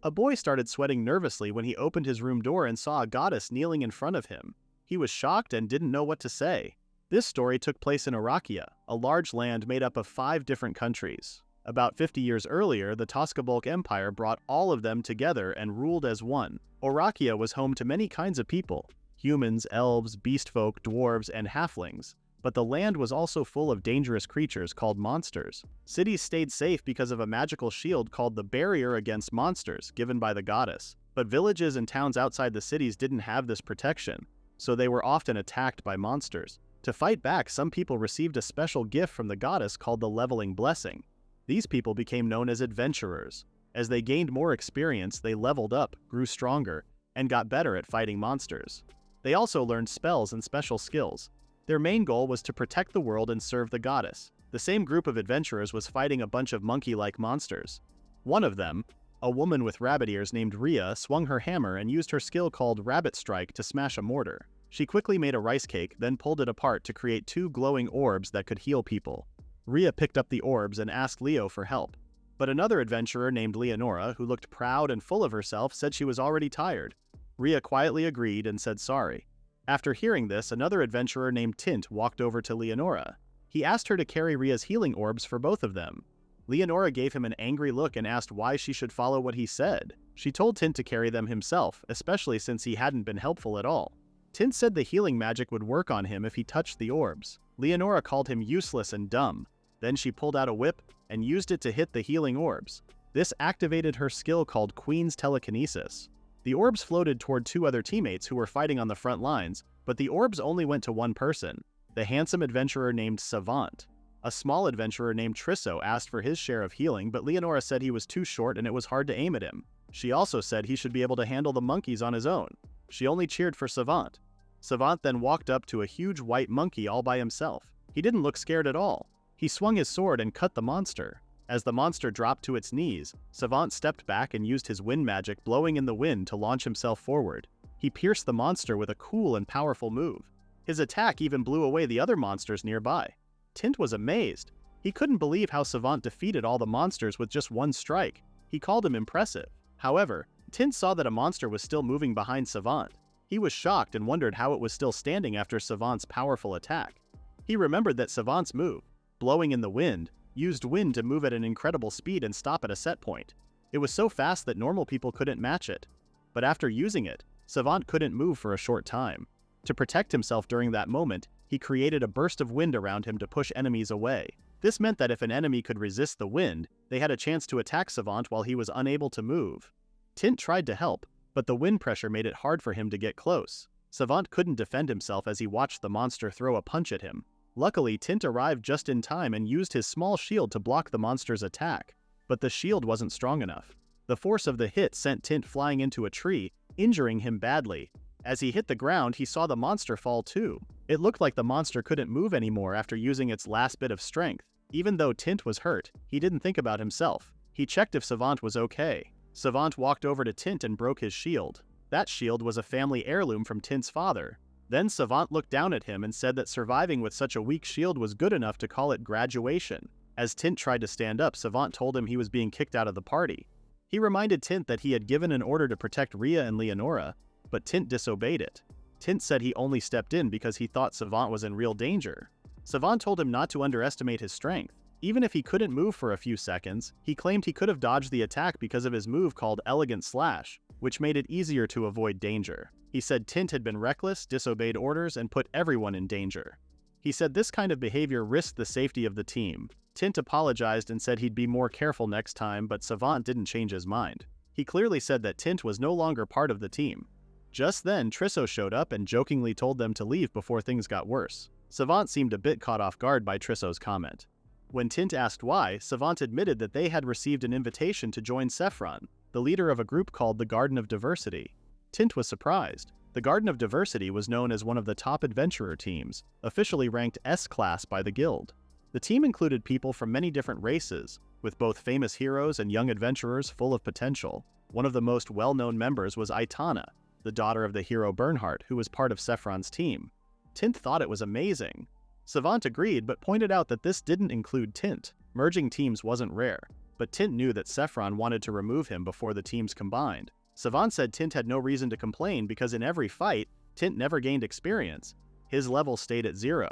A boy started sweating nervously when he opened his room door and saw a goddess kneeling in front of him. He was shocked and didn't know what to say. This story took place in Orakia, a large land made up of 5 different countries. About 50 years earlier, the Toskabolk Empire brought all of them together and ruled as one. Orakia was home to many kinds of people: humans, elves, beastfolk, dwarves, and halflings. But the land was also full of dangerous creatures called monsters. Cities stayed safe because of a magical shield called the Barrier Against Monsters, given by the goddess. But villages and towns outside the cities didn't have this protection, so they were often attacked by monsters. To fight back, some people received a special gift from the goddess called the Leveling Blessing. These people became known as adventurers. As they gained more experience, they leveled up, grew stronger, and got better at fighting monsters. They also learned spells and special skills. Their main goal was to protect the world and serve the goddess. The same group of adventurers was fighting a bunch of monkey-like monsters. One of them, a woman with rabbit ears named Rhea, swung her hammer and used her skill called Rabbit Strike to smash a mortar. She quickly made a rice cake, then pulled it apart to create 2 glowing orbs that could heal people. Rhea picked up the orbs and asked Leo for help. But another adventurer named Leonora, who looked proud and full of herself, said she was already tired. Rhea quietly agreed and said sorry. After hearing this, another adventurer named Tint walked over to Leonora. He asked her to carry Rhea's healing orbs for both of them. Leonora gave him an angry look and asked why she should follow what he said. She told Tint to carry them himself, especially since he hadn't been helpful at all. Tint said the healing magic would work on him if he touched the orbs. Leonora called him useless and dumb. Then she pulled out a whip and used it to hit the healing orbs. This activated her skill called Queen's Telekinesis. The orbs floated toward 2 other teammates who were fighting on the front lines, but the orbs only went to one person, the handsome adventurer named Savant. A small adventurer named Trisso asked for his share of healing, but Leonora said he was too short and it was hard to aim at him. She also said he should be able to handle the monkeys on his own. She only cheered for Savant. Savant then walked up to a huge white monkey all by himself. He didn't look scared at all. He swung his sword and cut the monster. As the monster dropped to its knees, Savant stepped back and used his wind magic, blowing in the wind to launch himself forward. He pierced the monster with a cool and powerful move. His attack even blew away the other monsters nearby. Tint was amazed. He couldn't believe how Savant defeated all the monsters with just one strike. He called him impressive. However, Tint saw that a monster was still moving behind Savant. He was shocked and wondered how it was still standing after Savant's powerful attack. He remembered that Savant's move, blowing in the wind, used wind to move at an incredible speed and stop at a set point. It was so fast that normal people couldn't match it. But after using it, Savant couldn't move for a short time. To protect himself during that moment, he created a burst of wind around him to push enemies away. This meant that if an enemy could resist the wind, they had a chance to attack Savant while he was unable to move. Tint tried to help, but the wind pressure made it hard for him to get close. Savant couldn't defend himself as he watched the monster throw a punch at him. Luckily, Tint arrived just in time and used his small shield to block the monster's attack. But the shield wasn't strong enough. The force of the hit sent Tint flying into a tree, injuring him badly. As he hit the ground, he saw the monster fall too. It looked like the monster couldn't move anymore after using its last bit of strength. Even though Tint was hurt, he didn't think about himself. He checked if Savant was okay. Savant walked over to Tint and broke his shield. That shield was a family heirloom from Tint's father. Then Savant looked down at him and said that surviving with such a weak shield was good enough to call it graduation. As Tint tried to stand up, Savant told him he was being kicked out of the party. He reminded Tint that he had given an order to protect Rhea and Leonora, but Tint disobeyed it. Tint said he only stepped in because he thought Savant was in real danger. Savant told him not to underestimate his strength. Even if he couldn't move for a few seconds, he claimed he could have dodged the attack because of his move called Elegant Slash, which made it easier to avoid danger. He said Tint had been reckless, disobeyed orders, and put everyone in danger. He said this kind of behavior risked the safety of the team. Tint apologized and said he'd be more careful next time, but Savant didn't change his mind. He clearly said that Tint was no longer part of the team. Just then, Trisso showed up and jokingly told them to leave before things got worse. Savant seemed a bit caught off guard by Trisso's comment. When Tint asked why, Savant admitted that they had received an invitation to join Saffron, the leader of a group called the Garden of Diversity. Tint was surprised. The Garden of Diversity was known as one of the top adventurer teams, officially ranked S-Class by the guild. The team included people from many different races, with both famous heroes and young adventurers full of potential. One of the most well-known members was Aitana, the daughter of the hero Bernhardt, who was part of Saffron's team. Tint thought it was amazing. Savant agreed, but pointed out that this didn't include Tint. Merging teams wasn't rare. but Tint knew that Saffron wanted to remove him before the teams combined. Savant said Tint had no reason to complain because in every fight, Tint never gained experience. His level stayed at 0.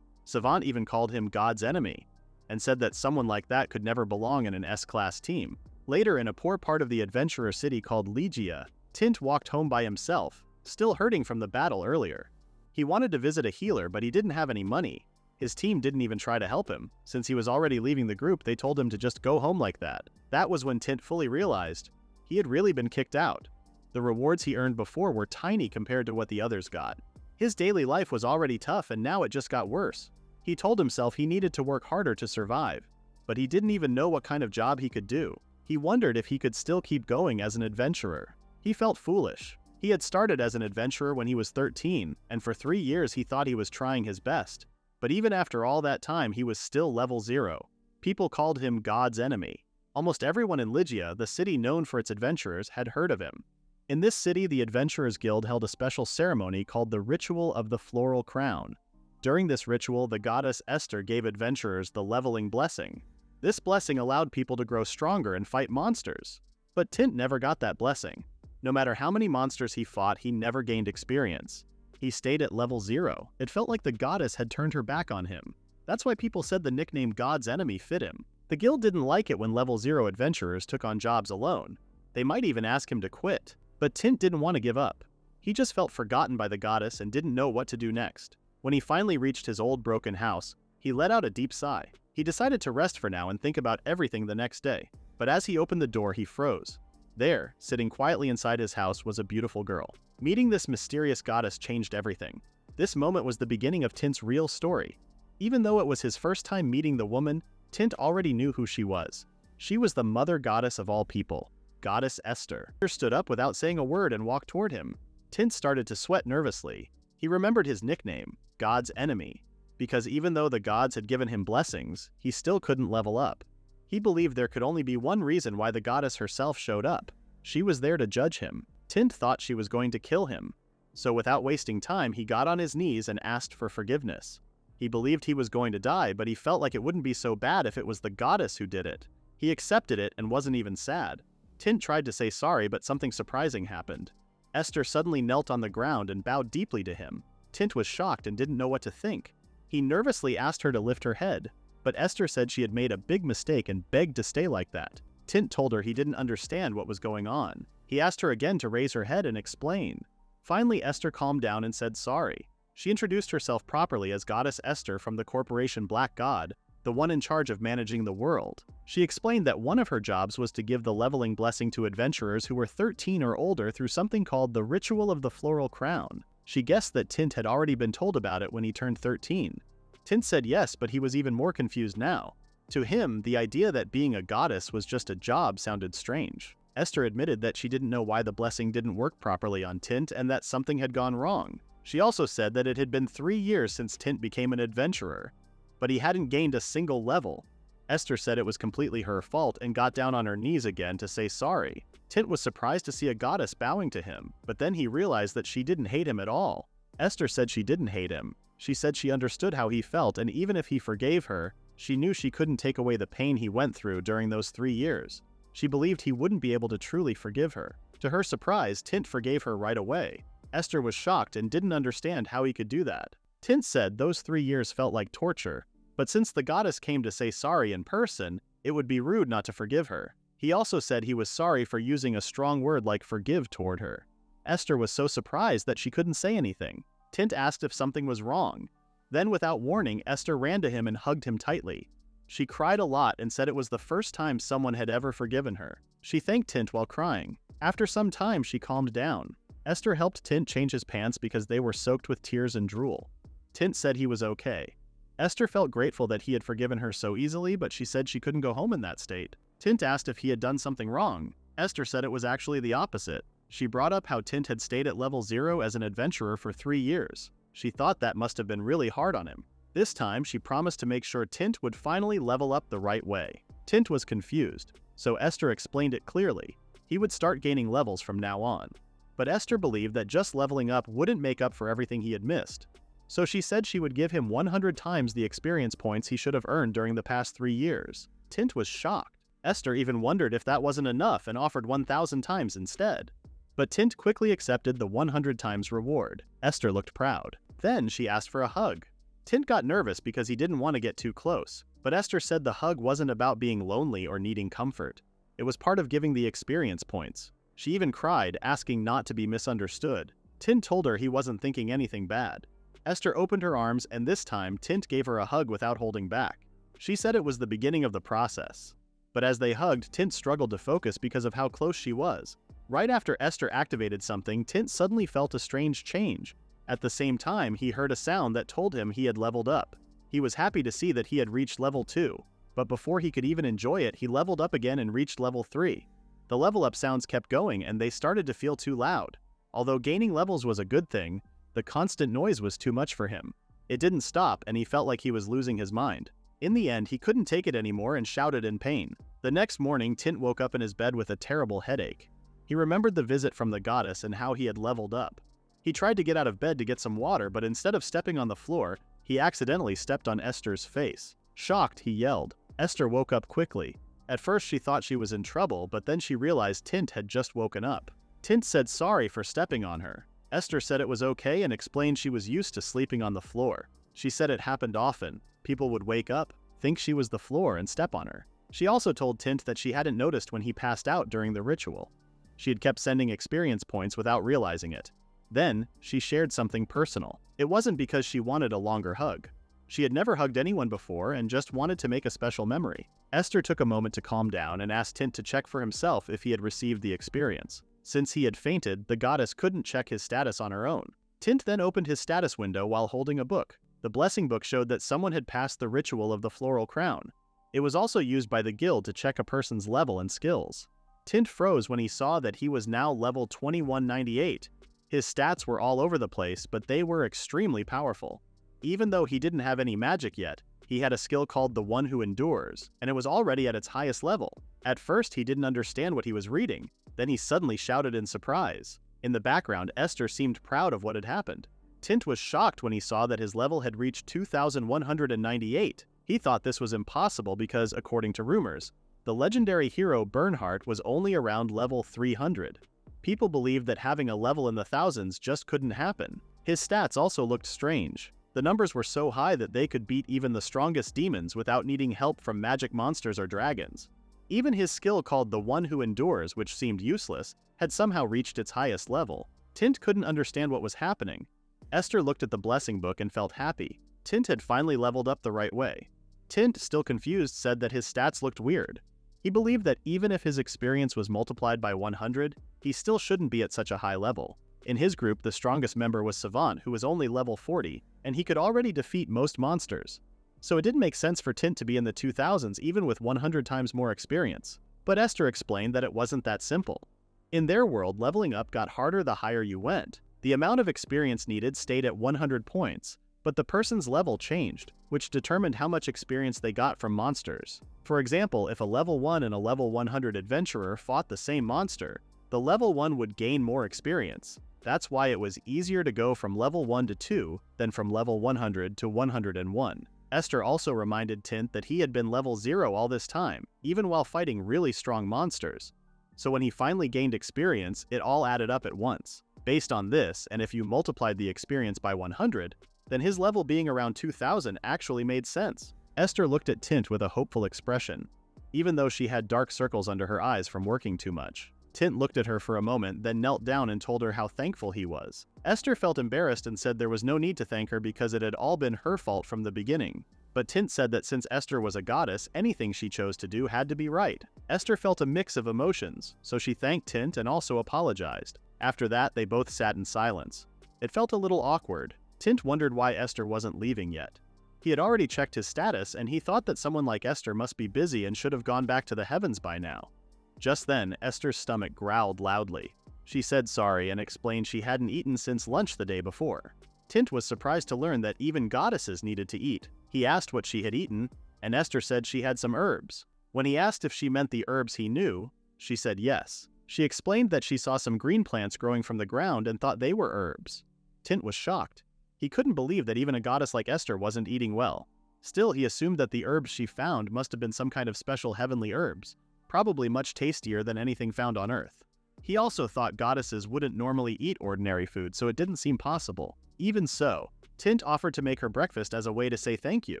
Savant even called him God's enemy, and said that someone like that could never belong in an S-class team. Later, in a poor part of the adventurer city called Legia, Tint walked home by himself, still hurting from the battle earlier. He wanted to visit a healer, but he didn't have any money. His team didn't even try to help him. Since he was already leaving the group, they told him to just go home like that. That was when Tint fully realized he had really been kicked out. The rewards he earned before were tiny compared to what the others got. His daily life was already tough, and now it just got worse. He told himself he needed to work harder to survive, but he didn't even know what kind of job he could do. He wondered if he could still keep going as an adventurer. He felt foolish. He had started as an adventurer when he was 13, and for 3 years he thought he was trying his best. But even after all that time, he was still level 0. People called him God's enemy. Almost everyone in Ligia, the city known for its adventurers, had heard of him. In this city, the Adventurers Guild held a special ceremony called the Ritual of the Floral Crown. During this ritual, the goddess Esther gave adventurers the leveling blessing. This blessing allowed people to grow stronger and fight monsters. But Tint never got that blessing. No matter how many monsters he fought, he never gained experience. He stayed at level 0. It felt like the goddess had turned her back on him. That's why people said the nickname God's enemy fit him. The guild didn't like it when level 0 adventurers took on jobs alone. They might even ask him to quit. But Tint didn't want to give up. He just felt forgotten by the goddess and didn't know what to do next. When he finally reached his old broken house, he let out a deep sigh. He decided to rest for now and think about everything the next day. But as he opened the door, he froze. There, sitting quietly inside his house, was a beautiful girl. Meeting this mysterious goddess changed everything. This moment was the beginning of Tint's real story. Even though it was his first time meeting the woman, Tint already knew who she was. She was the mother goddess of all people, Goddess Esther. Esther stood up without saying a word and walked toward him. Tint started to sweat nervously. He remembered his nickname, God's enemy, because even though the gods had given him blessings, he still couldn't level up. He believed there could only be one reason why the goddess herself showed up. She was there to judge him. Tint thought she was going to kill him. So without wasting time, he got on his knees and asked for forgiveness. He believed he was going to die, but he felt like it wouldn't be so bad if it was the goddess who did it. He accepted it and wasn't even sad. Tint tried to say sorry, but something surprising happened. Esther suddenly knelt on the ground and bowed deeply to him. Tint was shocked and didn't know what to think. He nervously asked her to lift her head, but Esther said she had made a big mistake and begged to stay like that. Tint told her he didn't understand what was going on. He asked her again to raise her head and explain. Finally, Esther calmed down and said sorry. She introduced herself properly as Goddess Esther from the corporation Black God, the one in charge of managing the world. She explained that one of her jobs was to give the leveling blessing to adventurers who were 13 or older through something called the Ritual of the Floral Crown. She guessed that Tint had already been told about it when he turned 13. Tint said yes, but he was even more confused now. To him, the idea that being a goddess was just a job sounded strange. Esther admitted that she didn't know why the blessing didn't work properly on Tint and that something had gone wrong. She also said that it had been 3 years since Tint became an adventurer, but he hadn't gained a single level. Esther said it was completely her fault and got down on her knees again to say sorry. Tint was surprised to see a goddess bowing to him, but then he realized that she didn't hate him at all. Esther said she didn't hate him. She said she understood how he felt, and even if he forgave her, she knew she couldn't take away the pain he went through during those 3 years. She believed he wouldn't be able to truly forgive her. To her surprise, Tint forgave her right away. Esther was shocked and didn't understand how he could do that. Tint said those 3 years felt like torture, but since the goddess came to say sorry in person, it would be rude not to forgive her. He also said he was sorry for using a strong word like forgive toward her. Esther was so surprised that she couldn't say anything. Tint asked if something was wrong. Then, without warning, Esther ran to him and hugged him tightly. She cried a lot and said it was the first time someone had ever forgiven her. She thanked Tint while crying. After some time, she calmed down. Esther helped Tint change his pants because they were soaked with tears and drool. Tint said he was okay. Esther felt grateful that he had forgiven her so easily, but she said she couldn't go home in that state. Tint asked if he had done something wrong. Esther said it was actually the opposite. She brought up how Tint had stayed at level 0 as an adventurer for 3 years. She thought that must have been really hard on him. This time, she promised to make sure Tint would finally level up the right way. Tint was confused, so Esther explained it clearly. He would start gaining levels from now on. But Esther believed that just leveling up wouldn't make up for everything he had missed. So she said she would give him 100 times the experience points he should have earned during the past 3 years. Tint was shocked. Esther even wondered if that wasn't enough and offered 1,000 times instead. But Tint quickly accepted the 100 times reward. Esther looked proud. Then she asked for a hug. Tint got nervous because he didn't want to get too close, but Esther said the hug wasn't about being lonely or needing comfort. It was part of giving the experience points. She even cried, asking not to be misunderstood. Tint told her he wasn't thinking anything bad. Esther opened her arms, and this time Tint gave her a hug without holding back. She said it was the beginning of the process. But as they hugged, Tint struggled to focus because of how close she was. Right after Esther activated something, Tint suddenly felt a strange change. At the same time, he heard a sound that told him he had leveled up. He was happy to see that he had reached level 2, but before he could even enjoy it, he leveled up again and reached level 3. The level up sounds kept going and they started to feel too loud. Although gaining levels was a good thing, the constant noise was too much for him. It didn't stop and he felt like he was losing his mind. In the end, he couldn't take it anymore and shouted in pain. The next morning, Tint woke up in his bed with a terrible headache. He remembered the visit from the goddess and how he had leveled up. He tried to get out of bed to get some water, but instead of stepping on the floor, he accidentally stepped on Esther's face. Shocked, he yelled. Esther woke up quickly. At first she thought she was in trouble, but then she realized Tint had just woken up. Tint said sorry for stepping on her. Esther said it was okay and explained she was used to sleeping on the floor. She said it happened often. People would wake up, think she was the floor, and step on her. She also told Tint that she hadn't noticed when he passed out during the ritual. She had kept sending experience points without realizing it. Then, she shared something personal. It wasn't because she wanted a longer hug. She had never hugged anyone before and just wanted to make a special memory. Esther took a moment to calm down and asked Tint to check for himself if he had received the experience. Since he had fainted, the goddess couldn't check his status on her own. Tint then opened his status window while holding a book. The blessing book showed that someone had passed the ritual of the floral crown. It was also used by the guild to check a person's level and skills. Tint froze when he saw that he was now level 2198. His stats were all over the place, but they were extremely powerful. Even though he didn't have any magic yet, he had a skill called the One Who Endures, and it was already at its highest level. At first, he didn't understand what he was reading. Then he suddenly shouted in surprise. In the background, Esther seemed proud of what had happened. Tint was shocked when he saw that his level had reached 2198. He thought this was impossible because, according to rumors, the legendary hero Bernhardt was only around level 300. People believed that having a level in the thousands just couldn't happen. His stats also looked strange. The numbers were so high that they could beat even the strongest demons without needing help from magic monsters or dragons. Even his skill called the One Who Endures, which seemed useless, had somehow reached its highest level. Tint couldn't understand what was happening. Esther looked at the blessing book and felt happy. Tint had finally leveled up the right way. Tint, still confused, said that his stats looked weird. He believed that even if his experience was multiplied by 100, he still shouldn't be at such a high level. In his group, the strongest member was Savant, who was only level 40, and he could already defeat most monsters. So it didn't make sense for Tint to be in the 2000s even with 100 times more experience. But Esther explained that it wasn't that simple. In their world, leveling up got harder the higher you went. The amount of experience needed stayed at 100 points, but the person's level changed, which determined how much experience they got from monsters. For example, if a level 1 and a level 100 adventurer fought the same monster, the level 1 would gain more experience. That's why it was easier to go from level 1 to 2 than from level 100 to 101. Esther also reminded Tint that he had been level 0 all this time, even while fighting really strong monsters. So when he finally gained experience, it all added up at once. Based on this, and if you multiplied the experience by 100, then his level being around 2000 actually made sense. Esther looked at Tint with a hopeful expression, even though she had dark circles under her eyes from working too much. Tint looked at her for a moment, then knelt down and told her how thankful he was. Esther felt embarrassed and said there was no need to thank her because it had all been her fault from the beginning. But Tint said that since Esther was a goddess, anything she chose to do had to be right. Esther felt a mix of emotions, so she thanked Tint and also apologized. After that, they both sat in silence. It felt a little awkward. Tint wondered why Esther wasn't leaving yet. He had already checked his status, and he thought that someone like Esther must be busy and should have gone back to the heavens by now. Just then, Esther's stomach growled loudly. She said sorry and explained she hadn't eaten since lunch the day before. Tint was surprised to learn that even goddesses needed to eat. He asked what she had eaten, and Esther said she had some herbs. When he asked if she meant the herbs he knew, she said yes. She explained that she saw some green plants growing from the ground and thought they were herbs. Tint was shocked. He couldn't believe that even a goddess like Esther wasn't eating well. Still, he assumed that the herbs she found must have been some kind of special heavenly herbs. probably much tastier than anything found on Earth. He also thought goddesses wouldn't normally eat ordinary food, so it didn't seem possible. Even so, Tint offered to make her breakfast as a way to say thank you.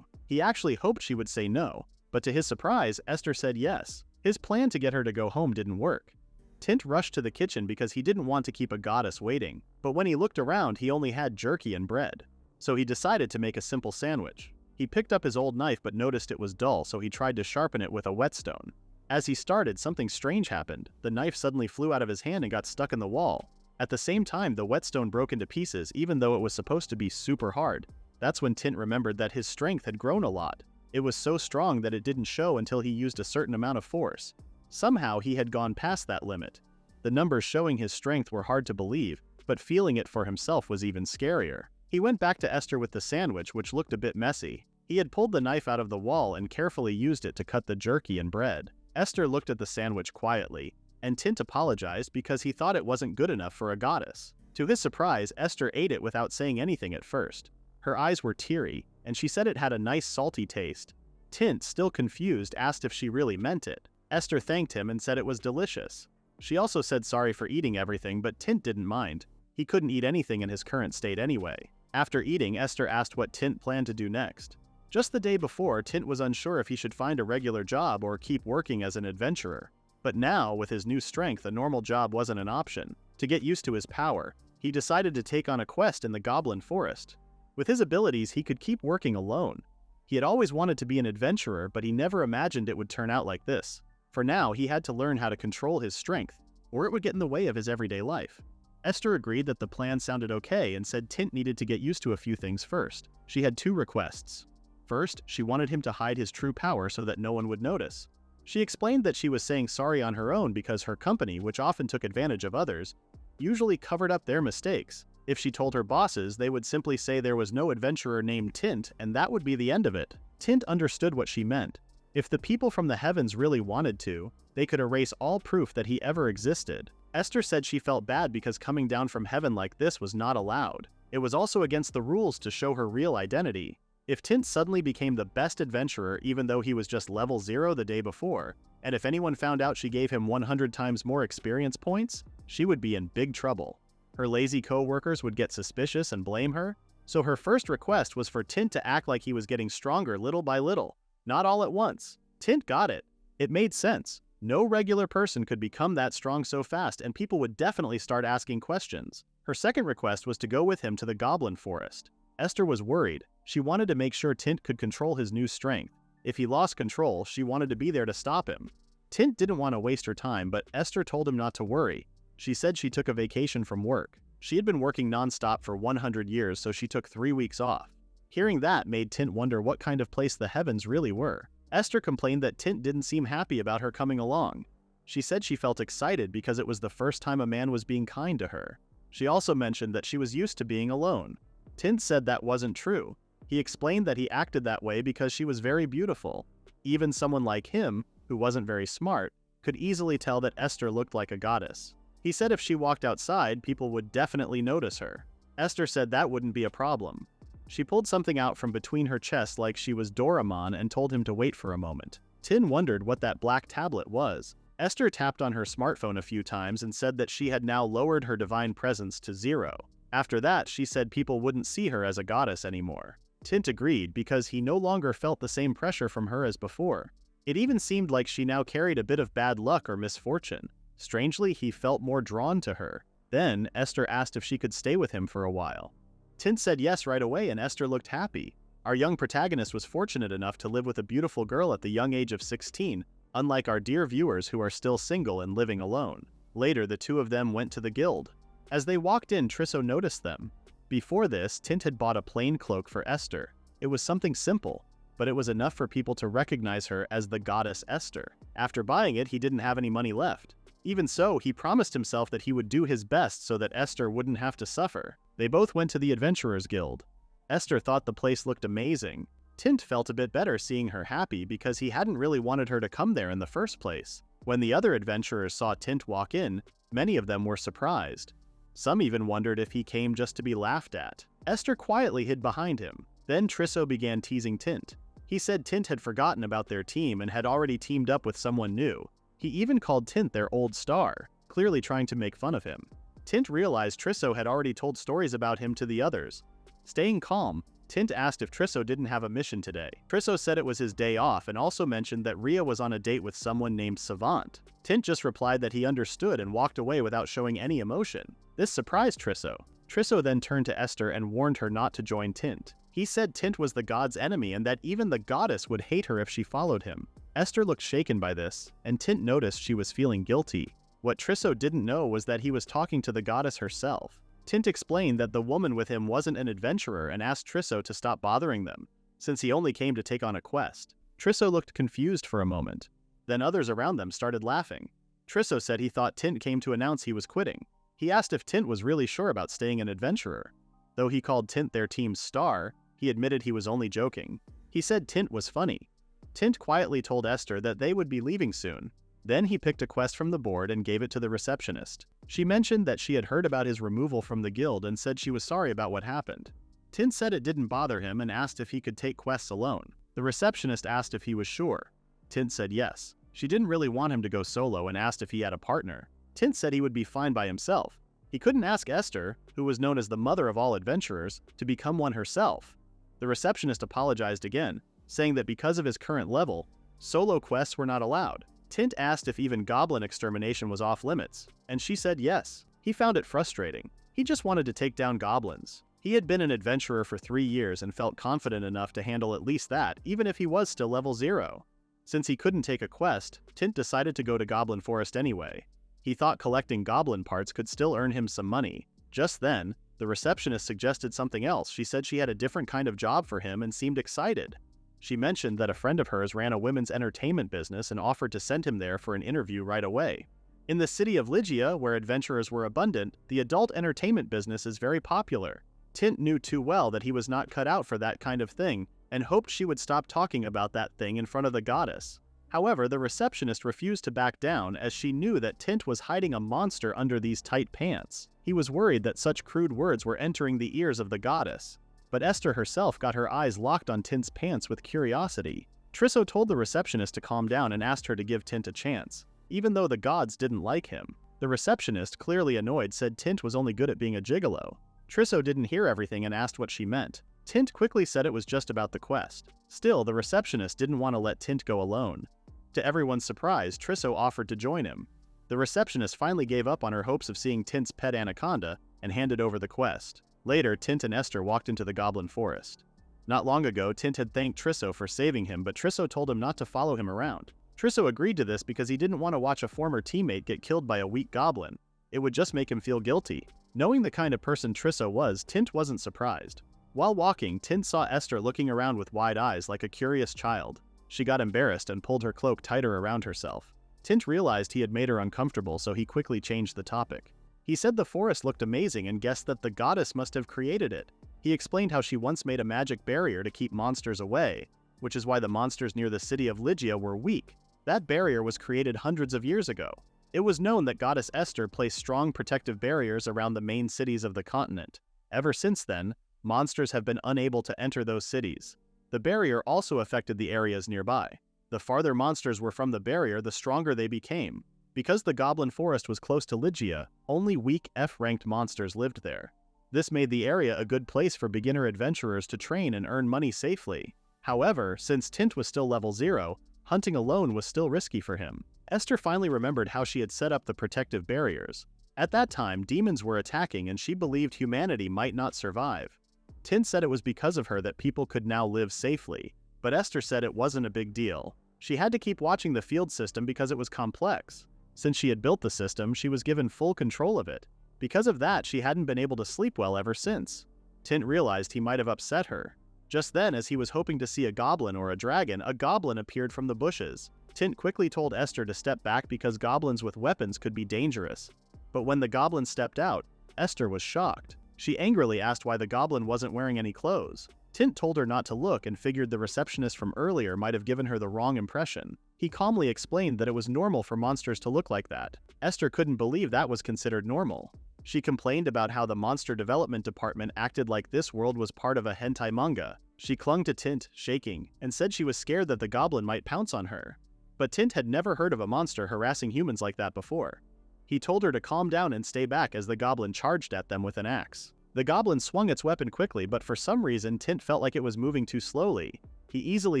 He actually hoped she would say no, but to his surprise, Esther said yes. His plan to get her to go home didn't work. Tint rushed to the kitchen because he didn't want to keep a goddess waiting, but when he looked around, he only had jerky and bread. So he decided to make a simple sandwich. He picked up his old knife but noticed it was dull, so he tried to sharpen it with a whetstone. As he started, something strange happened. The knife suddenly flew out of his hand and got stuck in the wall. At the same time, the whetstone broke into pieces even though it was supposed to be super hard. That's when Tint remembered that his strength had grown a lot. It was so strong that it didn't show until he used a certain amount of force. Somehow he had gone past that limit. The numbers showing his strength were hard to believe, but feeling it for himself was even scarier. He went back to Esther with the sandwich, which looked a bit messy. He had pulled the knife out of the wall and carefully used it to cut the jerky and bread. Esther looked at the sandwich quietly, and Tint apologized because he thought it wasn't good enough for a goddess. To his surprise, Esther ate it without saying anything at first. Her eyes were teary, and she said it had a nice salty taste. Tint, still confused, asked if she really meant it. Esther thanked him and said it was delicious. She also said sorry for eating everything, but Tint didn't mind. He couldn't eat anything in his current state anyway. After eating, Esther asked what Tint planned to do next. Just the day before, Tint was unsure if he should find a regular job or keep working as an adventurer. But now, with his new strength, a normal job wasn't an option. To get used to his power, he decided to take on a quest in the Goblin Forest. With his abilities, he could keep working alone. He had always wanted to be an adventurer, but he never imagined it would turn out like this. For now, he had to learn how to control his strength, or it would get in the way of his everyday life. Esther agreed that the plan sounded okay and said Tint needed to get used to a few things first. She had 2 requests. First, she wanted him to hide his true power so that no one would notice. She explained that she was saying sorry on her own because her company, which often took advantage of others, usually covered up their mistakes. If she told her bosses, they would simply say there was no adventurer named Tint, and that would be the end of it. Tint understood what she meant. If the people from the heavens really wanted to, they could erase all proof that he ever existed. Esther said she felt bad because coming down from heaven like this was not allowed. It was also against the rules to show her real identity. If Tint suddenly became the best adventurer even though he was just level 0 the day before, and if anyone found out she gave him 100 times more experience points, she would be in big trouble. Her lazy co-workers would get suspicious and blame her, so her first request was for Tint to act like he was getting stronger little by little, not all at once. Tint got it. It made sense. No regular person could become that strong so fast, and people would definitely start asking questions. Her second request was to go with him to the Goblin Forest. Esther was worried. She wanted to make sure Tint could control his new strength. If he lost control, she wanted to be there to stop him. Tint didn't want to waste her time, but Esther told him not to worry. She said she took a vacation from work. She had been working non-stop for 100 years, so she took 3 weeks off. Hearing that made Tint wonder what kind of place the heavens really were. Esther complained that Tint didn't seem happy about her coming along. She said she felt excited because it was the first time a man was being kind to her. She also mentioned that she was used to being alone. Tint said that wasn't true. He explained that he acted that way because she was very beautiful. Even someone like him, who wasn't very smart, could easily tell that Esther looked like a goddess. He said if she walked outside, people would definitely notice her. Esther said that wouldn't be a problem. She pulled something out from between her chest like she was Doraemon and told him to wait for a moment. Tin wondered what that black tablet was. Esther tapped on her smartphone a few times and said that she had now lowered her divine presence to 0. After that, she said people wouldn't see her as a goddess anymore. Tint agreed because he no longer felt the same pressure from her as before. It even seemed like she now carried a bit of bad luck or misfortune. Strangely, he felt more drawn to her. Then, Esther asked if she could stay with him for a while. Tint said yes right away and Esther looked happy. Our young protagonist was fortunate enough to live with a beautiful girl at the young age of 16, unlike our dear viewers who are still single and living alone. Later, the two of them went to the guild. As they walked in, Trisso noticed them. Before this, Tint had bought a plain cloak for Esther. It was something simple, but it was enough for people to recognize her as the goddess Esther. After buying it, he didn't have any money left. Even so, he promised himself that he would do his best so that Esther wouldn't have to suffer. They both went to the Adventurers Guild. Esther thought the place looked amazing. Tint felt a bit better seeing her happy because he hadn't really wanted her to come there in the first place. When the other adventurers saw Tint walk in, many of them were surprised. Some even wondered if he came just to be laughed at. Esther quietly hid behind him. Then Trisso began teasing Tint. He said Tint had forgotten about their team and had already teamed up with someone new. He even called Tint their old star, clearly trying to make fun of him. Tint realized Trisso had already told stories about him to the others. Staying calm, Tint asked if Trisso didn't have a mission today. Trisso said it was his day off and also mentioned that Ria was on a date with someone named Savant. Tint just replied that he understood and walked away without showing any emotion. This surprised Trisso. Trisso then turned to Esther and warned her not to join Tint. He said Tint was the god's enemy and that even the goddess would hate her if she followed him. Esther looked shaken by this, and Tint noticed she was feeling guilty. What Trisso didn't know was that he was talking to the goddess herself. Tint explained that the woman with him wasn't an adventurer and asked Trisso to stop bothering them, since he only came to take on a quest. Trisso looked confused for a moment. Then others around them started laughing. Trisso said he thought Tint came to announce he was quitting. He asked if Tint was really sure about staying an adventurer. Though he called Tint their team's star, he admitted he was only joking. He said Tint was funny. Tint quietly told Esther that they would be leaving soon. Then he picked a quest from the board and gave it to the receptionist. She mentioned that she had heard about his removal from the guild and said she was sorry about what happened. Tint said it didn't bother him and asked if he could take quests alone. The receptionist asked if he was sure. Tint said yes. She didn't really want him to go solo and asked if he had a partner. Tint said he would be fine by himself. He couldn't ask Esther, who was known as the mother of all adventurers, to become one herself. The receptionist apologized again, saying that because of his current level, solo quests were not allowed. Tint asked if even goblin extermination was off limits, and she said yes. He found it frustrating. He just wanted to take down goblins. He had been an adventurer for 3 years and felt confident enough to handle at least that, even if he was still level 0. Since he couldn't take a quest, Tint decided to go to Goblin Forest anyway. He thought collecting goblin parts could still earn him some money. Just then, the receptionist suggested something else. She said she had a different kind of job for him and seemed excited. She mentioned that a friend of hers ran a women's entertainment business and offered to send him there for an interview right away. In the city of Lygia, where adventurers were abundant, the adult entertainment business is very popular. Tint knew too well that he was not cut out for that kind of thing, and hoped she would stop talking about that thing in front of the goddess. However, the receptionist refused to back down as she knew that Tint was hiding a monster under these tight pants. He was worried that such crude words were entering the ears of the goddess. But Esther herself got her eyes locked on Tint's pants with curiosity. Trisso told the receptionist to calm down and asked her to give Tint a chance, even though the gods didn't like him. The receptionist, clearly annoyed, said Tint was only good at being a gigolo. Trisso didn't hear everything and asked what she meant. Tint quickly said it was just about the quest. Still, the receptionist didn't want to let Tint go alone. To everyone's surprise, Trisso offered to join him. The receptionist finally gave up on her hopes of seeing Tint's pet anaconda and handed over the quest. Later, Tint and Esther walked into the Goblin Forest. Not long ago, Tint had thanked Trisso for saving him, but Trisso told him not to follow him around. Trisso agreed to this because he didn't want to watch a former teammate get killed by a weak goblin. It would just make him feel guilty. Knowing the kind of person Trisso was, Tint wasn't surprised. While walking, Tint saw Esther looking around with wide eyes like a curious child. She got embarrassed and pulled her cloak tighter around herself. Tint realized he had made her uncomfortable, so he quickly changed the topic. He said the forest looked amazing and guessed that the goddess must have created it. He explained how she once made a magic barrier to keep monsters away, which is why the monsters near the city of Lygia were weak. That barrier was created hundreds of years ago. It was known that goddess Esther placed strong protective barriers around the main cities of the continent. Ever since then, monsters have been unable to enter those cities. The barrier also affected the areas nearby. The farther monsters were from the barrier, the stronger they became. Because the Goblin Forest was close to Lygia, only weak F-ranked monsters lived there. This made the area a good place for beginner adventurers to train and earn money safely. However, since Tint was still level 0, hunting alone was still risky for him. Esther finally remembered how she had set up the protective barriers. At that time, demons were attacking and she believed humanity might not survive. Tint said it was because of her that people could now live safely, but Esther said it wasn't a big deal. She had to keep watching the field system because it was complex. Since she had built the system, she was given full control of it. Because of that, she hadn't been able to sleep well ever since. Tint realized he might have upset her. Just then, as he was hoping to see a goblin or a dragon, a goblin appeared from the bushes. Tint quickly told Esther to step back because goblins with weapons could be dangerous. But when the goblin stepped out, Esther was shocked. She angrily asked why the goblin wasn't wearing any clothes. Tint told her not to look and figured the receptionist from earlier might have given her the wrong impression. He calmly explained that it was normal for monsters to look like that. Esther couldn't believe that was considered normal. She complained about how the monster development department acted like this world was part of a hentai manga. She clung to Tint, shaking, and said she was scared that the goblin might pounce on her. But Tint had never heard of a monster harassing humans like that before. He told her to calm down and stay back as the goblin charged at them with an axe. The goblin swung its weapon quickly, but for some reason Tint felt like it was moving too slowly. He easily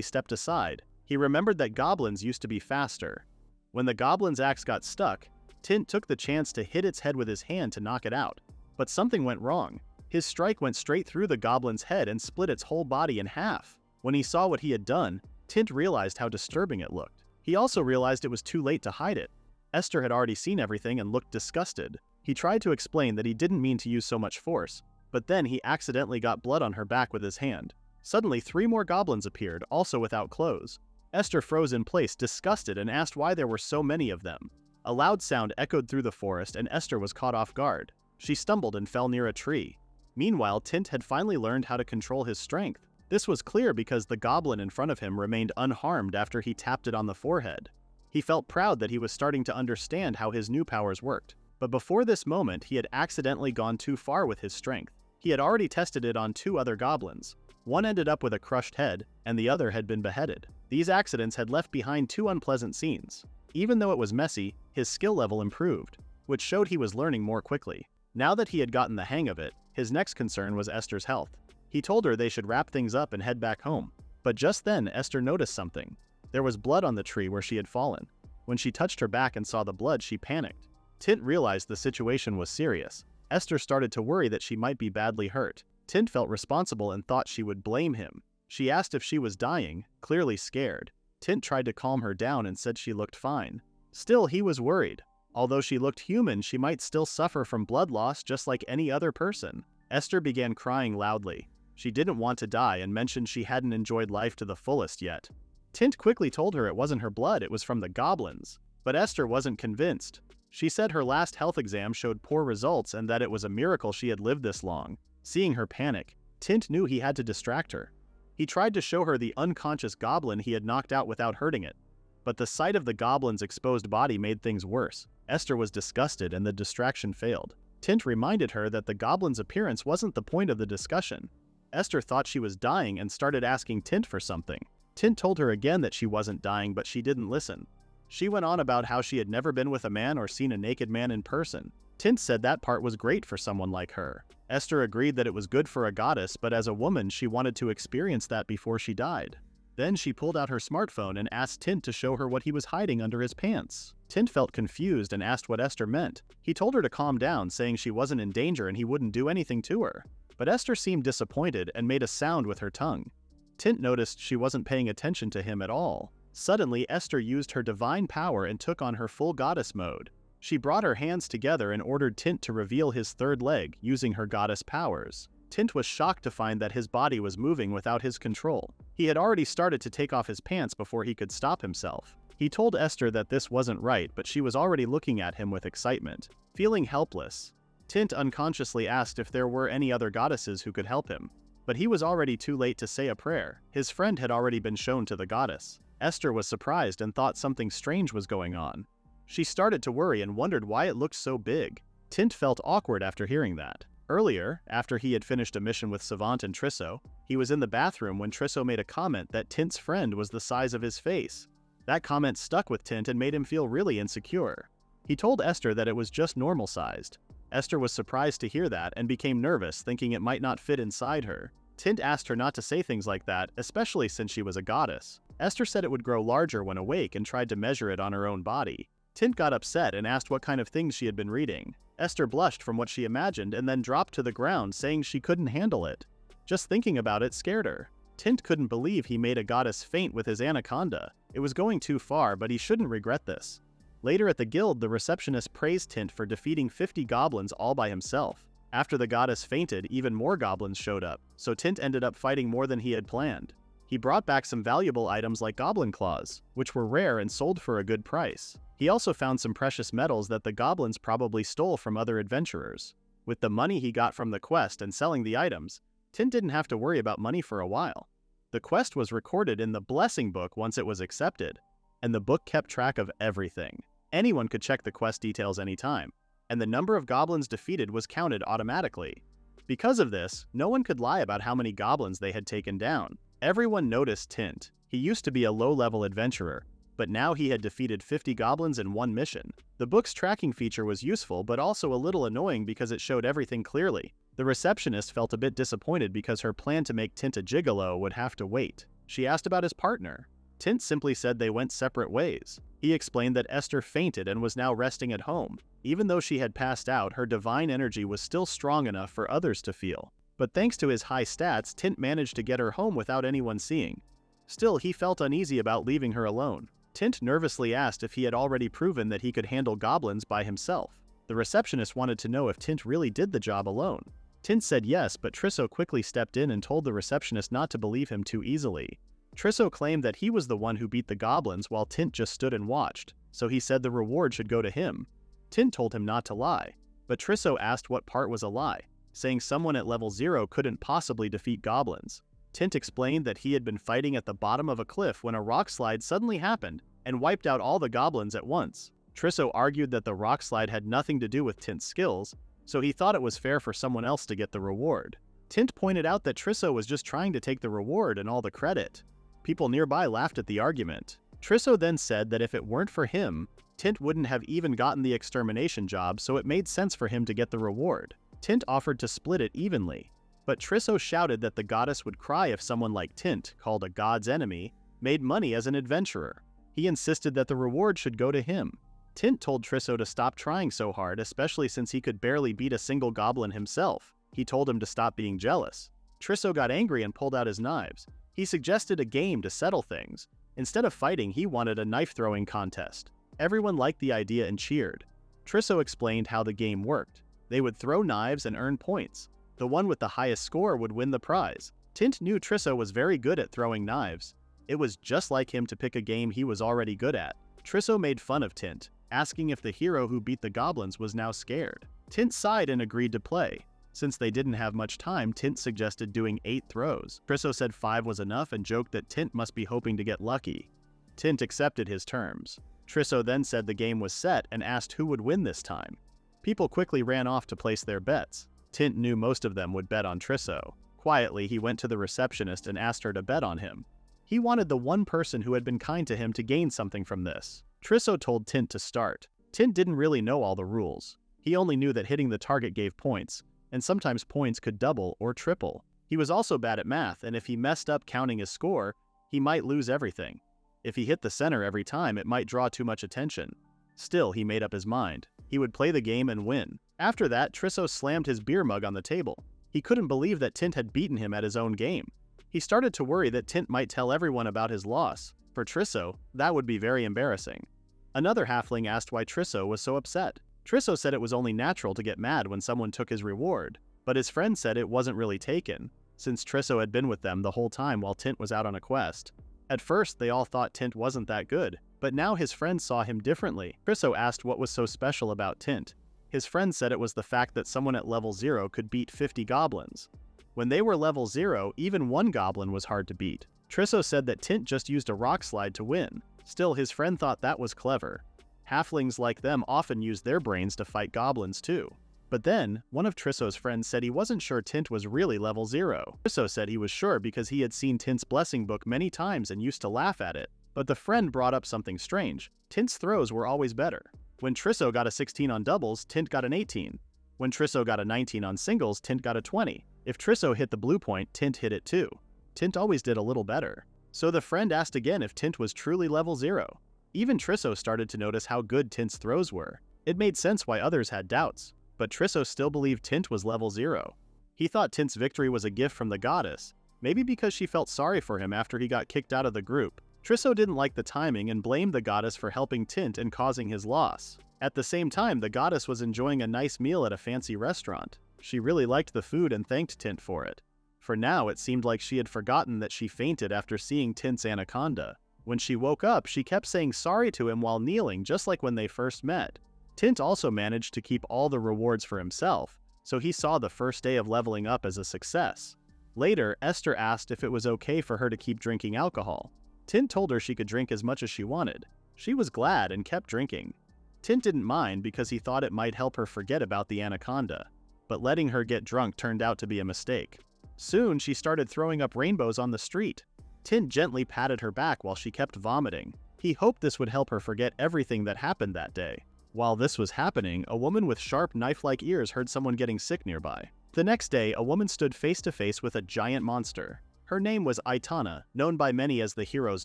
stepped aside. He remembered that goblins used to be faster. When the goblin's axe got stuck, Tint took the chance to hit its head with his hand to knock it out. But something went wrong. His strike went straight through the goblin's head and split its whole body in half. When he saw what he had done, Tint realized how disturbing it looked. He also realized it was too late to hide it. Esther had already seen everything and looked disgusted. He tried to explain that he didn't mean to use so much force, but then he accidentally got blood on her back with his hand. Suddenly, 3 more goblins appeared, also without clothes. Esther froze in place, disgusted, and asked why there were so many of them. A loud sound echoed through the forest, and Esther was caught off guard. She stumbled and fell near a tree. Meanwhile, Tint had finally learned how to control his strength. This was clear because the goblin in front of him remained unharmed after he tapped it on the forehead. He felt proud that he was starting to understand how his new powers worked. But before this moment, he had accidentally gone too far with his strength. He had already tested it on 2 other goblins. One ended up with a crushed head, and the other had been beheaded. These accidents had left behind 2 unpleasant scenes. Even though it was messy, his skill level improved, which showed he was learning more quickly. Now that he had gotten the hang of it, his next concern was Esther's health. He told her they should wrap things up and head back home. But just then, Esther noticed something. There was blood on the tree where she had fallen. When she touched her back and saw the blood, she panicked. Tint realized the situation was serious. Esther started to worry that she might be badly hurt. Tint felt responsible and thought she would blame him. She asked if she was dying, clearly scared. Tint tried to calm her down and said she looked fine. Still, he was worried. Although she looked human, she might still suffer from blood loss just like any other person. Esther began crying loudly. She didn't want to die and mentioned she hadn't enjoyed life to the fullest yet. Tint quickly told her it wasn't her blood, it was from the goblins. But Esther wasn't convinced. She said her last health exam showed poor results and that it was a miracle she had lived this long. Seeing her panic, Tint knew he had to distract her. He tried to show her the unconscious goblin he had knocked out without hurting it. But the sight of the goblin's exposed body made things worse. Esther was disgusted and the distraction failed. Tint reminded her that the goblin's appearance wasn't the point of the discussion. Esther thought she was dying and started asking Tint for something. Tint told her again that she wasn't dying, but she didn't listen. She went on about how she had never been with a man or seen a naked man in person. Tint said that part was great for someone like her. Esther agreed that it was good for a goddess, but as a woman she wanted to experience that before she died. Then she pulled out her smartphone and asked Tint to show her what he was hiding under his pants. Tint felt confused and asked what Esther meant. He told her to calm down, saying she wasn't in danger and he wouldn't do anything to her. But Esther seemed disappointed and made a sound with her tongue. Tint noticed she wasn't paying attention to him at all. Suddenly, Esther used her divine power and took on her full goddess mode. She brought her hands together and ordered Tint to reveal his third leg, using her goddess powers. Tint was shocked to find that his body was moving without his control. He had already started to take off his pants before he could stop himself. He told Esther that this wasn't right, but she was already looking at him with excitement. Feeling helpless, Tint unconsciously asked if there were any other goddesses who could help him. But he was already too late to say a prayer. His friend had already been shown to the goddess. Esther was surprised and thought something strange was going on. She started to worry and wondered why it looked so big. Tint felt awkward after hearing that. Earlier, after he had finished a mission with Savant and Trisso, he was in the bathroom when Trisso made a comment that Tint's friend was the size of his face. That comment stuck with Tint and made him feel really insecure. He told Esther that it was just normal-sized. Esther was surprised to hear that and became nervous, thinking it might not fit inside her. Tint asked her not to say things like that, especially since she was a goddess. Esther said it would grow larger when awake and tried to measure it on her own body. Tint got upset and asked what kind of things she had been reading. Esther blushed from what she imagined and then dropped to the ground, saying she couldn't handle it. Just thinking about it scared her. Tint couldn't believe he made a goddess faint with his anaconda. It was going too far, but he shouldn't regret this. Later at the guild, the receptionist praised Tint for defeating 50 goblins all by himself. After the goddess fainted, even more goblins showed up, so Tint ended up fighting more than he had planned. He brought back some valuable items like goblin claws, which were rare and sold for a good price. He also found some precious metals that the goblins probably stole from other adventurers. With the money he got from the quest and selling the items, Tint didn't have to worry about money for a while. The quest was recorded in the Blessing Book once it was accepted, and the book kept track of everything. Anyone could check the quest details anytime, and the number of goblins defeated was counted automatically. Because of this, no one could lie about how many goblins they had taken down. Everyone noticed Tint. He used to be a low-level adventurer, but now he had defeated 50 goblins in one mission. The book's tracking feature was useful but also a little annoying because it showed everything clearly. The receptionist felt a bit disappointed because her plan to make Tint a gigolo would have to wait. She asked about his partner. Tint simply said they went separate ways. He explained that Esther fainted and was now resting at home. Even though she had passed out, her divine energy was still strong enough for others to feel. But thanks to his high stats, Tint managed to get her home without anyone seeing. Still, he felt uneasy about leaving her alone. Tint nervously asked if he had already proven that he could handle goblins by himself. The receptionist wanted to know if Tint really did the job alone. Tint said yes, but Trisso quickly stepped in and told the receptionist not to believe him too easily. Trisso claimed that he was the one who beat the goblins while Tint just stood and watched, so he said the reward should go to him. Tint told him not to lie, but Trisso asked what part was a lie, saying someone at level 0 couldn't possibly defeat goblins. Tint explained that he had been fighting at the bottom of a cliff when a rock slide suddenly happened and wiped out all the goblins at once. Trisso argued that the rock slide had nothing to do with Tint's skills, so he thought it was fair for someone else to get the reward. Tint pointed out that Trisso was just trying to take the reward and all the credit. People nearby laughed at the argument. Trisso then said that if it weren't for him, Tint wouldn't have even gotten the extermination job, so it made sense for him to get the reward. Tint offered to split it evenly, but Trisso shouted that the goddess would cry if someone like Tint, called a god's enemy, made money as an adventurer. He insisted that the reward should go to him. Tint told Trisso to stop trying so hard, especially since he could barely beat a single goblin himself. He told him to stop being jealous. Trisso got angry and pulled out his knives. He suggested a game to settle things. Instead of fighting, he wanted a knife-throwing contest. Everyone liked the idea and cheered. Trisso explained how the game worked. They would throw knives and earn points. The one with the highest score would win the prize. Tint knew Trisso was very good at throwing knives. It was just like him to pick a game he was already good at. Trisso made fun of Tint, asking if the hero who beat the goblins was now scared. Tint sighed and agreed to play. Since they didn't have much time, Tint suggested doing 8 throws. Trisso said 5 was enough and joked that Tint must be hoping to get lucky. Tint accepted his terms. Trisso then said the game was set and asked who would win this time. People quickly ran off to place their bets. Tint knew most of them would bet on Trisso. Quietly, he went to the receptionist and asked her to bet on him. He wanted the one person who had been kind to him to gain something from this. Trisso told Tint to start. Tint didn't really know all the rules. He only knew that hitting the target gave points, and sometimes points could double or triple. He was also bad at math, and if he messed up counting his score, he might lose everything. If he hit the center every time, it might draw too much attention. Still, he made up his mind. He would play the game and win. After that, Trisso slammed his beer mug on the table. He couldn't believe that Tint had beaten him at his own game. He started to worry that Tint might tell everyone about his loss. For Trisso, that would be very embarrassing. Another halfling asked why Trisso was so upset. Trisso said it was only natural to get mad when someone took his reward, but his friend said it wasn't really taken, since Trisso had been with them the whole time while Tint was out on a quest. At first, they all thought Tint wasn't that good, but now his friends saw him differently. Trisso asked what was so special about Tint. His friend said it was the fact that someone at level 0 could beat 50 goblins. When they were level 0, even one goblin was hard to beat. Trisso said that Tint just used a rock slide to win. Still, his friend thought that was clever. Halflings like them often use their brains to fight goblins too. But then, one of Trisso's friends said he wasn't sure Tint was really level 0. Trisso said he was sure because he had seen Tint's blessing book many times and used to laugh at it. But the friend brought up something strange. Tint's throws were always better. When Trisso got a 16 on doubles, Tint got an 18. When Trisso got a 19 on singles, Tint got a 20. If Trisso hit the blue point, Tint hit it too. Tint always did a little better. So the friend asked again if Tint was truly level 0. Even Trisso started to notice how good Tint's throws were. It made sense why others had doubts, but Trisso still believed Tint was level 0. He thought Tint's victory was a gift from the goddess, maybe because she felt sorry for him after he got kicked out of the group. Trisso didn't like the timing and blamed the goddess for helping Tint and causing his loss. At the same time, the goddess was enjoying a nice meal at a fancy restaurant. She really liked the food and thanked Tint for it. For now, it seemed like she had forgotten that she fainted after seeing Tint's anaconda. When she woke up, she kept saying sorry to him while kneeling, just like when they first met. Tint also managed to keep all the rewards for himself, so he saw the first day of leveling up as a success. Later, Esther asked if it was okay for her to keep drinking alcohol. Tint told her she could drink as much as she wanted. She was glad and kept drinking. Tint didn't mind because he thought it might help her forget about the anaconda, but letting her get drunk turned out to be a mistake. Soon, she started throwing up rainbows on the street. Tint gently patted her back while she kept vomiting. He hoped this would help her forget everything that happened that day. While this was happening, a woman with sharp knife-like ears heard someone getting sick nearby. The next day, a woman stood face to face with a giant monster. Her name was Aitana, known by many as the hero's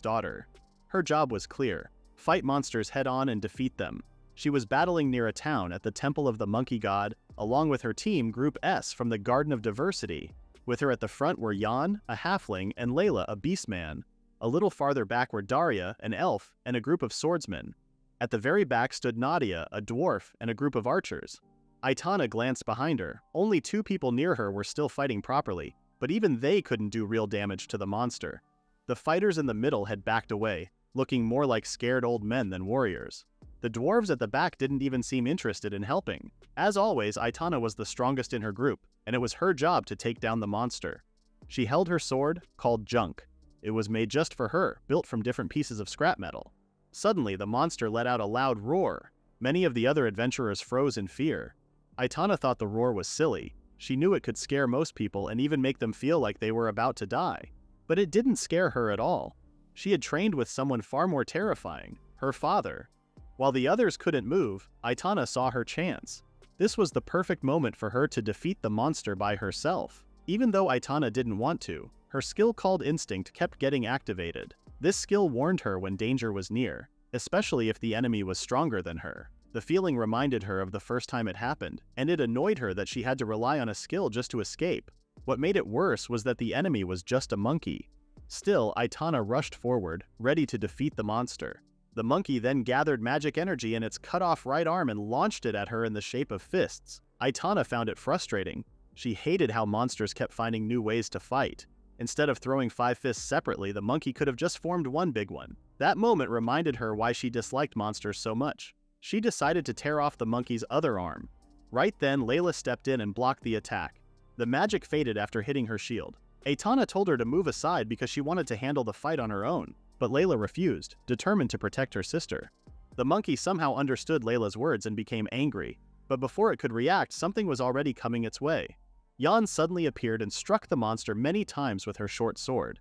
daughter. Her job was clear: fight monsters head-on and defeat them. She was battling near a town at the Temple of the Monkey God, along with her team, Group S from the Garden of Diversity. With her at the front were Jan, a halfling, and Layla, a beastman. A little farther back were Daria, an elf, and a group of swordsmen. At the very back stood Nadia, a dwarf, and a group of archers. Aitana glanced behind her. Only 2 people near her were still fighting properly, but even they couldn't do real damage to the monster. The fighters in the middle had backed away, looking more like scared old men than warriors. The dwarves at the back didn't even seem interested in helping. As always, Aitana was the strongest in her group, and it was her job to take down the monster. She held her sword, called Junk. It was made just for her, built from different pieces of scrap metal. Suddenly, the monster let out a loud roar. Many of the other adventurers froze in fear. Aitana thought the roar was silly. She knew it could scare most people and even make them feel like they were about to die. But it didn't scare her at all. She had trained with someone far more terrifying, her father. While the others couldn't move, Aitana saw her chance. This was the perfect moment for her to defeat the monster by herself. Even though Aitana didn't want to, her skill called Instinct kept getting activated. This skill warned her when danger was near, especially if the enemy was stronger than her. The feeling reminded her of the first time it happened, and it annoyed her that she had to rely on a skill just to escape. What made it worse was that the enemy was just a monkey. Still, Aitana rushed forward, ready to defeat the monster. The monkey then gathered magic energy in its cut-off right arm and launched it at her in the shape of fists. Aitana found it frustrating. She hated how monsters kept finding new ways to fight. Instead of throwing 5 fists separately, the monkey could have just formed one big one. That moment reminded her why she disliked monsters so much. She decided to tear off the monkey's other arm. Right then, Layla stepped in and blocked the attack. The magic faded after hitting her shield. Aitana told her to move aside because she wanted to handle the fight on her own, but Layla refused, determined to protect her sister. The monkey somehow understood Layla's words and became angry, but before it could react, something was already coming its way. Jan suddenly appeared and struck the monster many times with her short sword.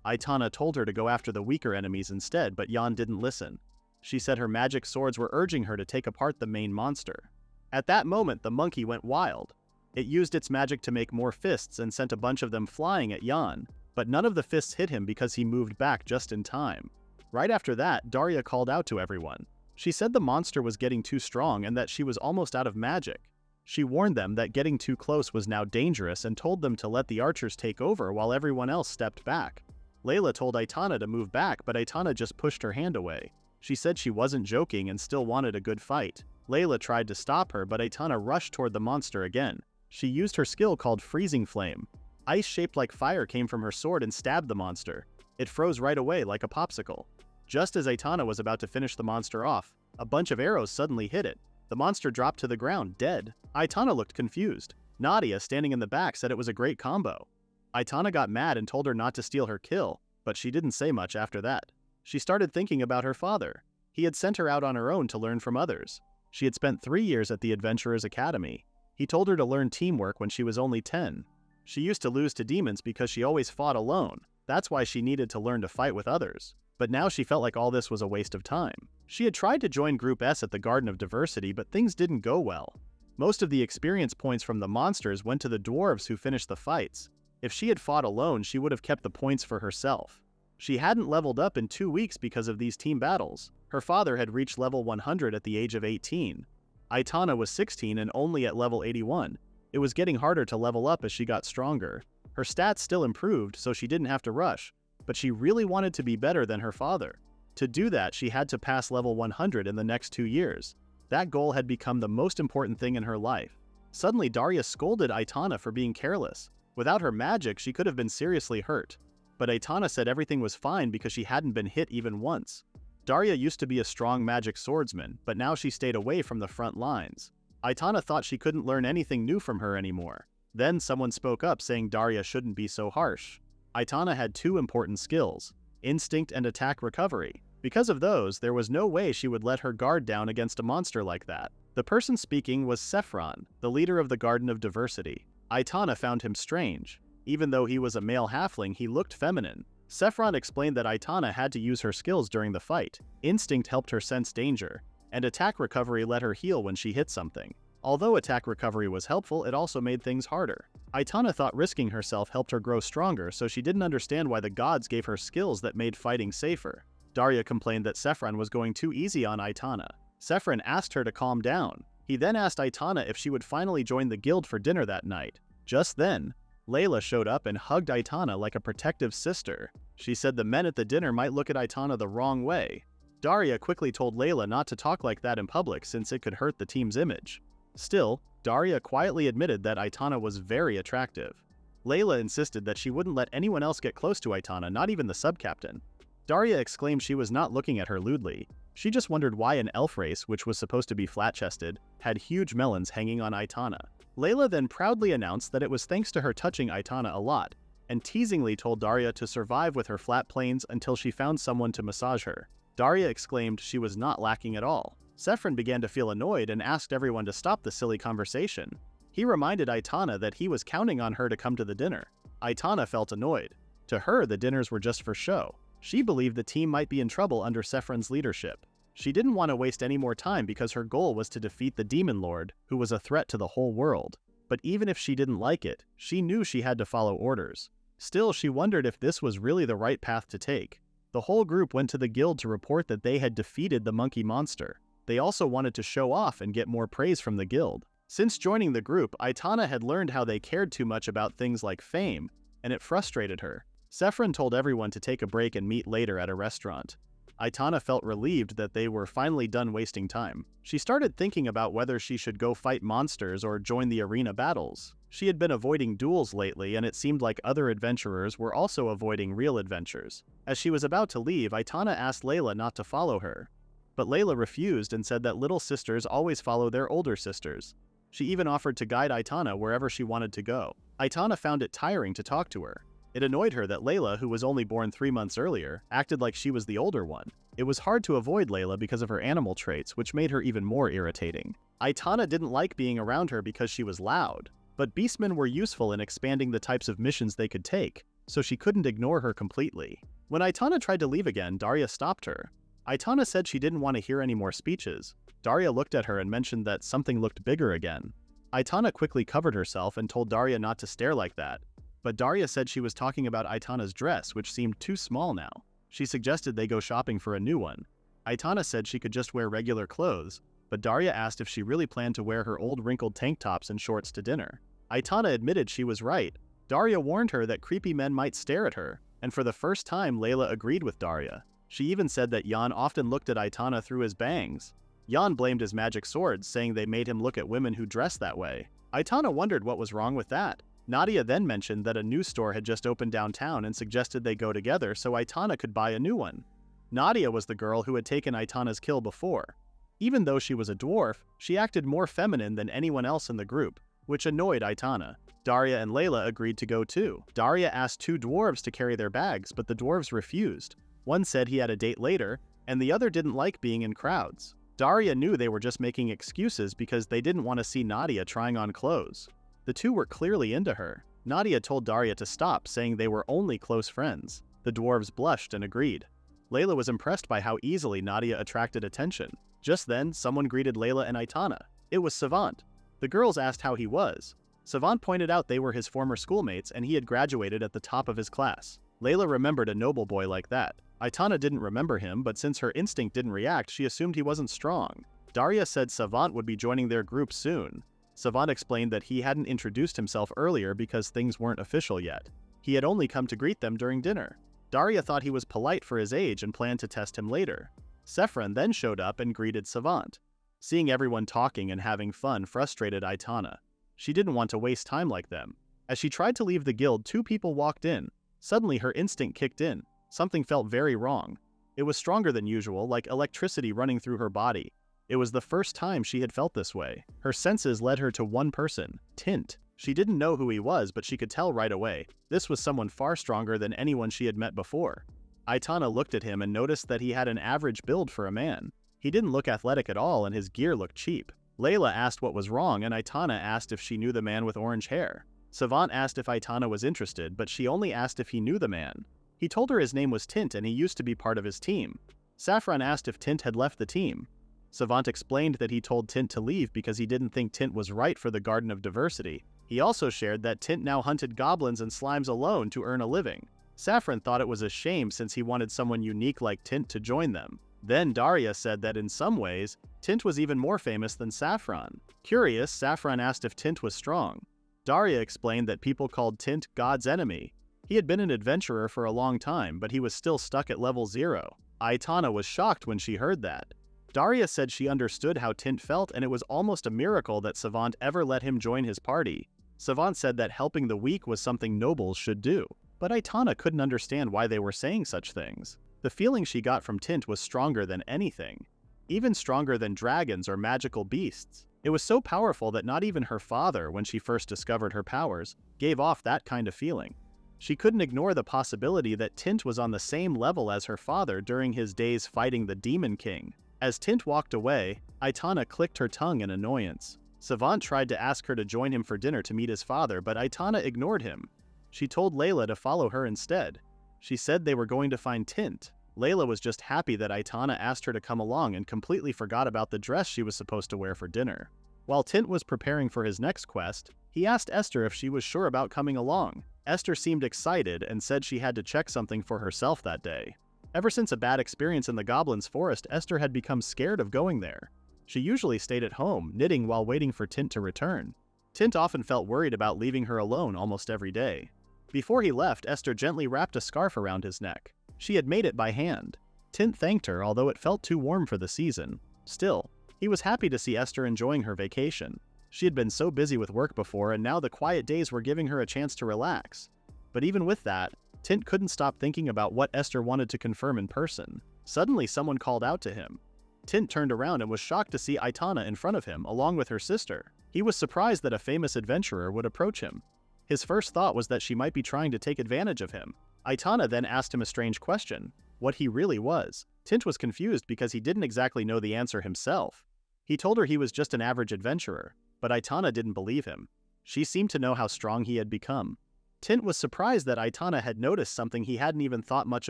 Aitana told her to go after the weaker enemies instead, but Jan didn't listen. She said her magic swords were urging her to take apart the main monster. At that moment, the monkey went wild. It used its magic to make more fists and sent a bunch of them flying at Jan, but none of the fists hit him because he moved back just in time. Right after that, Daria called out to everyone. She said the monster was getting too strong and that she was almost out of magic. She warned them that getting too close was now dangerous and told them to let the archers take over while everyone else stepped back. Layla told Aitana to move back, but Aitana just pushed her hand away. She said she wasn't joking and still wanted a good fight. Layla tried to stop her, but Aitana rushed toward the monster again. She used her skill called Freezing Flame. Ice shaped like fire came from her sword and stabbed the monster. It froze right away like a popsicle. Just as Aitana was about to finish the monster off, a bunch of arrows suddenly hit it. The monster dropped to the ground, dead. Aitana looked confused. Nadia, standing in the back, said it was a great combo. Aitana got mad and told her not to steal her kill, but she didn't say much after that. She started thinking about her father. He had sent her out on her own to learn from others. She had spent 3 years at the Adventurers Academy. He told her to learn teamwork when she was only 10. She used to lose to demons because she always fought alone. That's why she needed to learn to fight with others. But now she felt like all this was a waste of time. She had tried to join Group S at the Garden of Diversity, but things didn't go well. Most of the experience points from the monsters went to the dwarves who finished the fights. If she had fought alone, she would have kept the points for herself. She hadn't leveled up in 2 weeks because of these team battles. Her father had reached level 100 at the age of 18. Aitana was 16 and only at level 81. It was getting harder to level up as she got stronger. Her stats still improved, so she didn't have to rush, but she really wanted to be better than her father. To do that, she had to pass level 100 in the next 2 years. That goal had become the most important thing in her life. Suddenly, Daria scolded Aitana for being careless. Without her magic, she could have been seriously hurt. But Aitana said everything was fine because she hadn't been hit even once. Daria used to be a strong magic swordsman, but now she stayed away from the front lines. Aitana thought she couldn't learn anything new from her anymore. Then someone spoke up saying Daria shouldn't be so harsh. Aitana had 2 important skills: instinct and attack recovery. Because of those, there was no way she would let her guard down against a monster like that. The person speaking was Sephron, the leader of the Garden of Diversity. Aitana found him strange. Even though he was a male halfling, he looked feminine. Saffron explained that Aitana had to use her skills during the fight. Instinct helped her sense danger, and attack recovery let her heal when she hit something. Although attack recovery was helpful, it also made things harder. Aitana thought risking herself helped her grow stronger, so she didn't understand why the gods gave her skills that made fighting safer. Daria complained that Saffron was going too easy on Aitana. Saffron asked her to calm down. He then asked Aitana if she would finally join the guild for dinner that night. Just then, Layla showed up and hugged Aitana like a protective sister. She said the men at the dinner might look at Aitana the wrong way. Daria quickly told Layla not to talk like that in public since it could hurt the team's image. Still, Daria quietly admitted that Aitana was very attractive. Layla insisted that she wouldn't let anyone else get close to Aitana, not even the sub-captain. Daria exclaimed she was not looking at her lewdly. She just wondered why an elf race, which was supposed to be flat-chested, had huge melons hanging on Aitana. Layla then proudly announced that it was thanks to her touching Aitana a lot, and teasingly told Daria to survive with her flat planes until she found someone to massage her. Daria exclaimed she was not lacking at all. Saffron began to feel annoyed and asked everyone to stop the silly conversation. He reminded Aitana that he was counting on her to come to the dinner. Aitana felt annoyed. To her, the dinners were just for show. She believed the team might be in trouble under Saffron's leadership. She didn't want to waste any more time because her goal was to defeat the Demon Lord, who was a threat to the whole world. But even if she didn't like it, she knew she had to follow orders. Still, she wondered if this was really the right path to take. The whole group went to the guild to report that they had defeated the monkey monster. They also wanted to show off and get more praise from the guild. Since joining the group, Aitana had learned how they cared too much about things like fame, and it frustrated her. Saffron told everyone to take a break and meet later at a restaurant. Aitana felt relieved that they were finally done wasting time. She started thinking about whether she should go fight monsters or join the arena battles. She had been avoiding duels lately, and it seemed like other adventurers were also avoiding real adventures. As she was about to leave, Aitana asked Layla not to follow her. But Layla refused and said that little sisters always follow their older sisters. She even offered to guide Aitana wherever she wanted to go. Aitana found it tiring to talk to her. It annoyed her that Layla, who was only born 3 months earlier, acted like she was the older one. It was hard to avoid Layla because of her animal traits, which made her even more irritating. Aitana didn't like being around her because she was loud, but beastmen were useful in expanding the types of missions they could take, so she couldn't ignore her completely. When Aitana tried to leave again, Daria stopped her. Aitana said she didn't want to hear any more speeches. Daria looked at her and mentioned that something looked bigger again. Aitana quickly covered herself and told Daria not to stare like that. But Daria said she was talking about Aitana's dress, which seemed too small now. She suggested they go shopping for a new one. Aitana said she could just wear regular clothes, but Daria asked if she really planned to wear her old wrinkled tank tops and shorts to dinner. Aitana admitted she was right. Daria warned her that creepy men might stare at her, and for the first time Layla agreed with Daria. She even said that Jan often looked at Aitana through his bangs. Jan blamed his magic swords, saying they made him look at women who dressed that way. Aitana wondered what was wrong with that. Nadia then mentioned that a new store had just opened downtown and suggested they go together so Aitana could buy a new one. Nadia was the girl who had taken Aitana's kill before. Even though she was a dwarf, she acted more feminine than anyone else in the group, which annoyed Aitana. Daria and Layla agreed to go too. Daria asked 2 dwarves to carry their bags, but the dwarves refused. One said he had a date later, and the other didn't like being in crowds. Daria knew they were just making excuses because they didn't want to see Nadia trying on clothes. The 2 were clearly into her. Nadia told Daria to stop, saying they were only close friends. The dwarves blushed and agreed. Layla was impressed by how easily Nadia attracted attention. Just then, someone greeted Layla and Aitana. It was Savant. The girls asked how he was. Savant pointed out they were his former schoolmates and he had graduated at the top of his class. Layla remembered a noble boy like that. Aitana didn't remember him, but since her instinct didn't react, she assumed he wasn't strong. Daria said Savant would be joining their group soon. Savant explained that he hadn't introduced himself earlier because things weren't official yet. He had only come to greet them during dinner. Daria thought he was polite for his age and planned to test him later. Saffron then showed up and greeted Savant. Seeing everyone talking and having fun frustrated Aitana. She didn't want to waste time like them. As she tried to leave the guild, 2 people walked in. Suddenly her instinct kicked in. Something felt very wrong. It was stronger than usual, like electricity running through her body. It was the first time she had felt this way. Her senses led her to one person, Tint. She didn't know who he was, but she could tell right away. This was someone far stronger than anyone she had met before. Aitana looked at him and noticed that he had an average build for a man. He didn't look athletic at all and his gear looked cheap. Layla asked what was wrong and Aitana asked if she knew the man with orange hair. Savant asked if Aitana was interested, but she only asked if he knew the man. He told her his name was Tint and he used to be part of his team. Saffron asked if Tint had left the team. Savant explained that he told Tint to leave because he didn't think Tint was right for the Garden of Diversity. He also shared that Tint now hunted goblins and slimes alone to earn a living. Saffron thought it was a shame since he wanted someone unique like Tint to join them. Then Daria said that in some ways, Tint was even more famous than Saffron. Curious, Saffron asked if Tint was strong. Daria explained that people called Tint God's enemy. He had been an adventurer for a long time, but he was still stuck at level 0. Aitana was shocked when she heard that. Daria said she understood how Tint felt and it was almost a miracle that Savant ever let him join his party. Savant said that helping the weak was something nobles should do. But Aitana couldn't understand why they were saying such things. The feeling she got from Tint was stronger than anything. Even stronger than dragons or magical beasts. It was so powerful that not even her father, when she first discovered her powers, gave off that kind of feeling. She couldn't ignore the possibility that Tint was on the same level as her father during his days fighting the Demon King. As Tint walked away, Aitana clicked her tongue in annoyance. Savant tried to ask her to join him for dinner to meet his father, but Aitana ignored him. She told Layla to follow her instead. She said they were going to find Tint. Layla was just happy that Aitana asked her to come along and completely forgot about the dress she was supposed to wear for dinner. While Tint was preparing for his next quest, he asked Esther if she was sure about coming along. Esther seemed excited and said she had to check something for herself that day. Ever since a bad experience in the Goblin's Forest, Esther had become scared of going there. She usually stayed at home, knitting while waiting for Tint to return. Tint often felt worried about leaving her alone almost every day. Before he left, Esther gently wrapped a scarf around his neck. She had made it by hand. Tint thanked her, although it felt too warm for the season. Still, he was happy to see Esther enjoying her vacation. She had been so busy with work before, and now the quiet days were giving her a chance to relax. But even with that, Tint couldn't stop thinking about what Esther wanted to confirm in person. Suddenly, someone called out to him. Tint turned around and was shocked to see Aitana in front of him, along with her sister. He was surprised that a famous adventurer would approach him. His first thought was that she might be trying to take advantage of him. Aitana then asked him a strange question, what he really was. Tint was confused because he didn't exactly know the answer himself. He told her he was just an average adventurer, but Aitana didn't believe him. She seemed to know how strong he had become. Tint was surprised that Aitana had noticed something he hadn't even thought much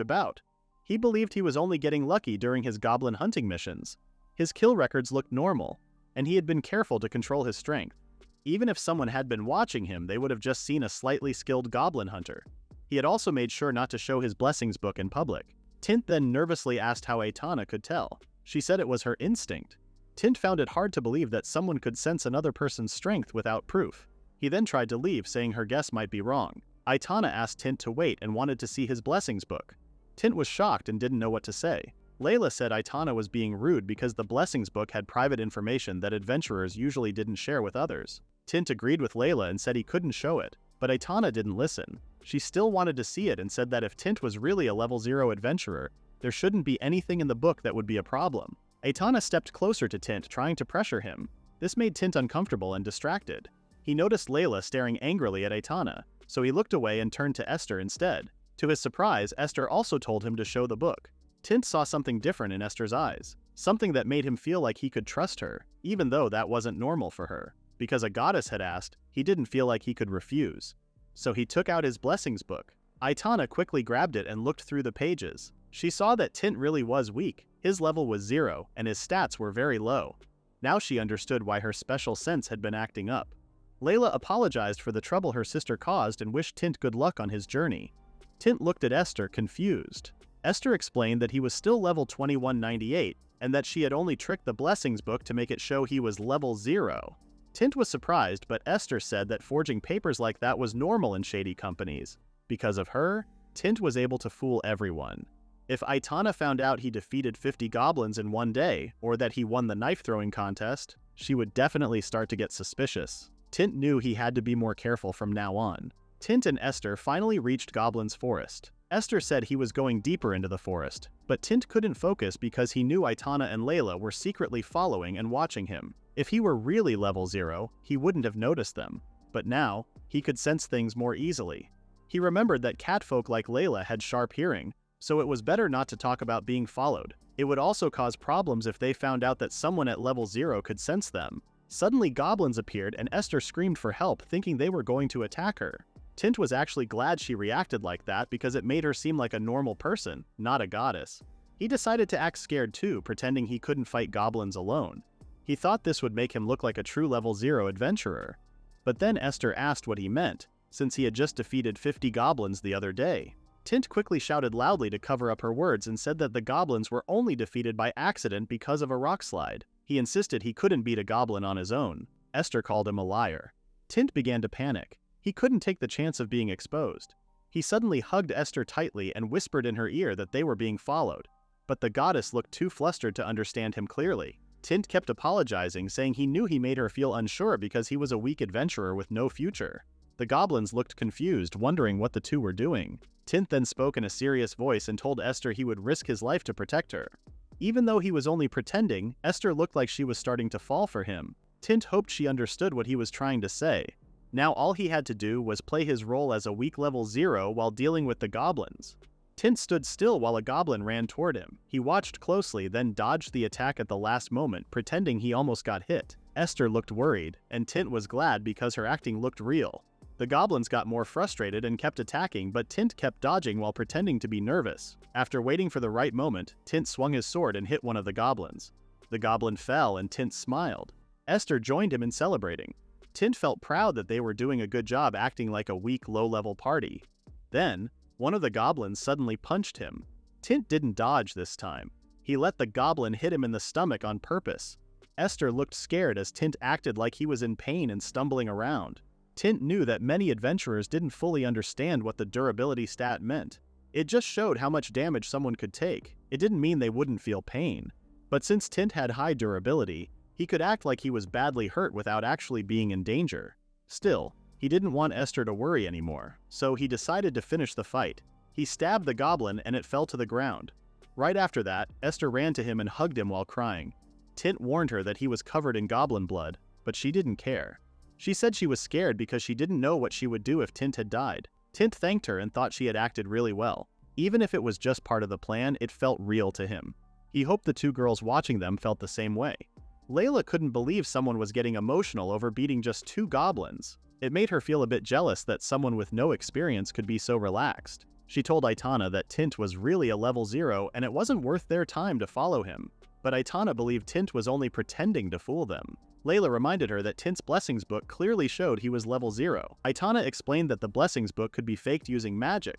about. He believed he was only getting lucky during his goblin hunting missions. His kill records looked normal, and he had been careful to control his strength. Even if someone had been watching him, they would have just seen a slightly skilled goblin hunter. He had also made sure not to show his blessings book in public. Tint then nervously asked how Aitana could tell. She said it was her instinct. Tint found it hard to believe that someone could sense another person's strength without proof. He then tried to leave, saying her guess might be wrong. Aitana asked Tint to wait and wanted to see his blessings book. Tint was shocked and didn't know what to say. Layla said Aitana was being rude because the blessings book had private information that adventurers usually didn't share with others. Tint agreed with Layla and said he couldn't show it, but Aitana didn't listen. She still wanted to see it and said that if Tint was really a level 0 adventurer, there shouldn't be anything in the book that would be a problem. Aitana stepped closer to Tint, trying to pressure him. This made Tint uncomfortable and distracted. He noticed Layla staring angrily at Aitana, so he looked away and turned to Esther instead. To his surprise, Esther also told him to show the book. Tint saw something different in Esther's eyes, something that made him feel like he could trust her, even though that wasn't normal for her. Because a goddess had asked, he didn't feel like he could refuse. So he took out his blessings book. Aitana quickly grabbed it and looked through the pages. She saw that Tint really was weak. His level was 0, and his stats were very low. Now she understood why her special sense had been acting up. Layla apologized for the trouble her sister caused and wished Tint good luck on his journey. Tint looked at Esther, confused. Esther explained that he was still level 2198, and that she had only tricked the blessings book to make it show he was level 0. Tint was surprised, but Esther said that forging papers like that was normal in shady companies. Because of her, Tint was able to fool everyone. If Aitana found out he defeated 50 goblins in one day, or that he won the knife-throwing contest, she would definitely start to get suspicious. Tint knew he had to be more careful from now on. Tint and Esther finally reached Goblin's Forest. Esther said he was going deeper into the forest, but Tint couldn't focus because he knew Aitana and Layla were secretly following and watching him. If he were really level 0, he wouldn't have noticed them. But now, he could sense things more easily. He remembered that catfolk like Layla had sharp hearing, so it was better not to talk about being followed. It would also cause problems if they found out that someone at level 0 could sense them. Suddenly goblins appeared and Esther screamed for help, thinking they were going to attack her. Tint was actually glad she reacted like that because it made her seem like a normal person, not a goddess. He decided to act scared too, pretending he couldn't fight goblins alone. He thought this would make him look like a true level 0 adventurer. But then Esther asked what he meant, since he had just defeated 50 goblins the other day. Tint quickly shouted loudly to cover up her words and said that the goblins were only defeated by accident because of a rock slide. He insisted he couldn't beat a goblin on his own. Esther called him a liar. Tint began to panic. He couldn't take the chance of being exposed. He suddenly hugged Esther tightly and whispered in her ear that they were being followed. But the goddess looked too flustered to understand him clearly. Tint kept apologizing, saying he knew he made her feel unsure because he was a weak adventurer with no future. The goblins looked confused, wondering what the two were doing. Tint then spoke in a serious voice and told Esther he would risk his life to protect her. Even though he was only pretending, Esther looked like she was starting to fall for him. Tint hoped she understood what he was trying to say. Now all he had to do was play his role as a weak level 0 while dealing with the goblins. Tint stood still while a goblin ran toward him. He watched closely, then dodged the attack at the last moment, pretending he almost got hit. Esther looked worried, and Tint was glad because her acting looked real. The goblins got more frustrated and kept attacking, but Tint kept dodging while pretending to be nervous. After waiting for the right moment, Tint swung his sword and hit one of the goblins. The goblin fell and Tint smiled. Esther joined him in celebrating. Tint felt proud that they were doing a good job acting like a weak, low-level party. Then, one of the goblins suddenly punched him. Tint didn't dodge this time. He let the goblin hit him in the stomach on purpose. Esther looked scared as Tint acted like he was in pain and stumbling around. Tint knew that many adventurers didn't fully understand what the durability stat meant. It just showed how much damage someone could take. It didn't mean they wouldn't feel pain. But since Tint had high durability, he could act like he was badly hurt without actually being in danger. Still, he didn't want Esther to worry anymore, so he decided to finish the fight. He stabbed the goblin and it fell to the ground. Right after that, Esther ran to him and hugged him while crying. Tint warned her that he was covered in goblin blood, but she didn't care. She said she was scared because she didn't know what she would do if Tint had died. Tint thanked her and thought she had acted really well. Even if it was just part of the plan, it felt real to him. He hoped the two girls watching them felt the same way. Layla couldn't believe someone was getting emotional over beating just 2 goblins. It made her feel a bit jealous that someone with no experience could be so relaxed. She told Aitana that Tint was really a level 0 and it wasn't worth their time to follow him. But Aitana believed Tint was only pretending to fool them. Layla reminded her that Tint's blessings book clearly showed he was level 0. Aitana explained that the blessings book could be faked using magic.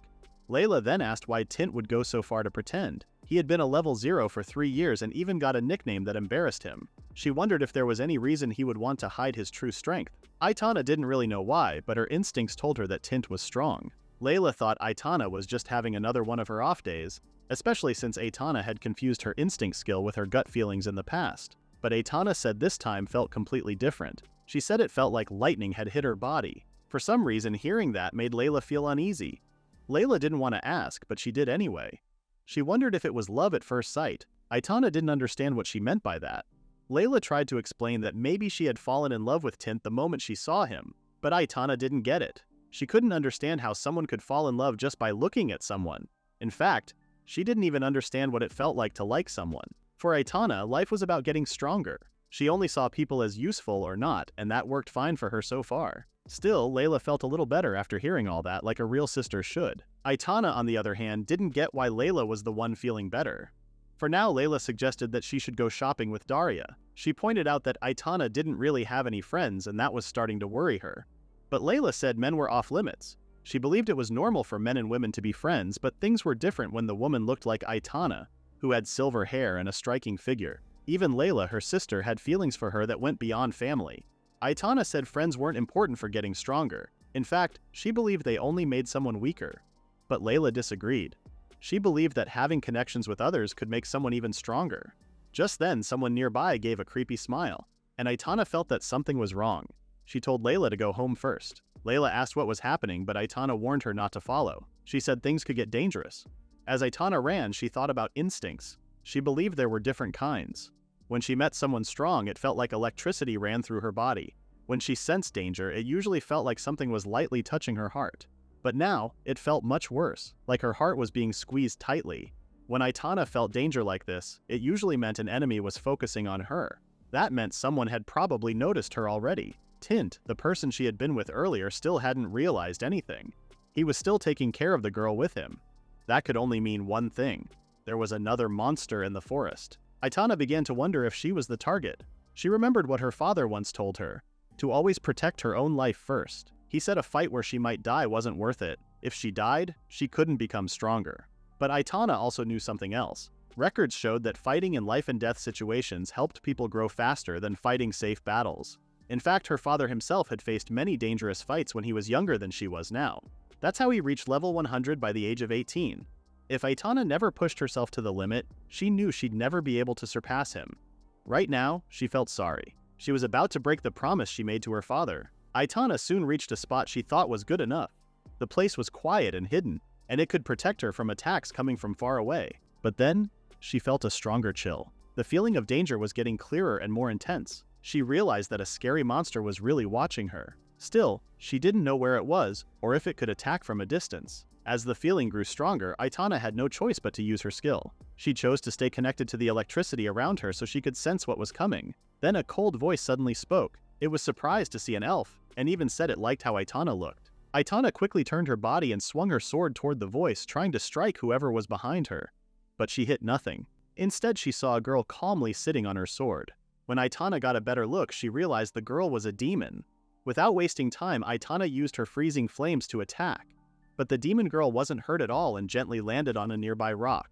Layla then asked why Tint would go so far to pretend. He had been a level 0 for 3 years and even got a nickname that embarrassed him. She wondered if there was any reason he would want to hide his true strength. Aitana didn't really know why, but her instincts told her that Tint was strong. Layla thought Aitana was just having another one of her off days, especially since Aitana had confused her instinct skill with her gut feelings in the past. But Aitana said this time felt completely different. She said it felt like lightning had hit her body. For some reason, hearing that made Layla feel uneasy. Layla didn't want to ask, but she did anyway. She wondered if it was love at first sight. Aitana didn't understand what she meant by that. Layla tried to explain that maybe she had fallen in love with Tint the moment she saw him, but Aitana didn't get it. She couldn't understand how someone could fall in love just by looking at someone. In fact, she didn't even understand what it felt like to like someone. For Aitana, life was about getting stronger. She only saw people as useful or not, and that worked fine for her so far. Still, Layla felt a little better after hearing all that, like a real sister should. Aitana, on the other hand, didn't get why Layla was the one feeling better. For now, Layla suggested that she should go shopping with Daria. She pointed out that Aitana didn't really have any friends and that was starting to worry her. But Layla said men were off limits. She believed it was normal for men and women to be friends, but things were different when the woman looked like Aitana, who had silver hair and a striking figure. Even Layla, her sister, had feelings for her that went beyond family. Aitana said friends weren't important for getting stronger. In fact, she believed they only made someone weaker. But Layla disagreed. She believed that having connections with others could make someone even stronger. Just then, someone nearby gave a creepy smile, and Aitana felt that something was wrong. She told Layla to go home first. Layla asked what was happening, but Aitana warned her not to follow. She said things could get dangerous. As Aitana ran, she thought about instincts. She believed there were different kinds. When she met someone strong, it felt like electricity ran through her body. When she sensed danger, it usually felt like something was lightly touching her heart. But now, it felt much worse, like her heart was being squeezed tightly. When Aitana felt danger like this, it usually meant an enemy was focusing on her. That meant someone had probably noticed her already. Tint, the person she had been with earlier, still hadn't realized anything. He was still taking care of the girl with him. That could only mean one thing. There was another monster in the forest. Aitana began to wonder if she was the target. She remembered what her father once told her, to always protect her own life first. He said a fight where she might die wasn't worth it. If she died, she couldn't become stronger. But Aitana also knew something else. Records showed that fighting in life-and-death situations helped people grow faster than fighting safe battles. In fact, her father himself had faced many dangerous fights when he was younger than she was now. That's how he reached level 100 by the age of 18. If Aitana never pushed herself to the limit, she knew she'd never be able to surpass him. Right now, she felt sorry. She was about to break the promise she made to her father. Aitana soon reached a spot she thought was good enough. The place was quiet and hidden, and it could protect her from attacks coming from far away. But then, she felt a stronger chill. The feeling of danger was getting clearer and more intense. She realized that a scary monster was really watching her. Still, she didn't know where it was, or if it could attack from a distance. As the feeling grew stronger, Aitana had no choice but to use her skill. She chose to stay connected to the electricity around her so she could sense what was coming. Then a cold voice suddenly spoke. It was surprised to see an elf, and even said it liked how Aitana looked. Aitana quickly turned her body and swung her sword toward the voice, trying to strike whoever was behind her. But she hit nothing. Instead, she saw a girl calmly sitting on her sword. When Aitana got a better look, she realized the girl was a demon. Without wasting time, Aitana used her freezing flames to attack. But the demon girl wasn't hurt at all and gently landed on a nearby rock.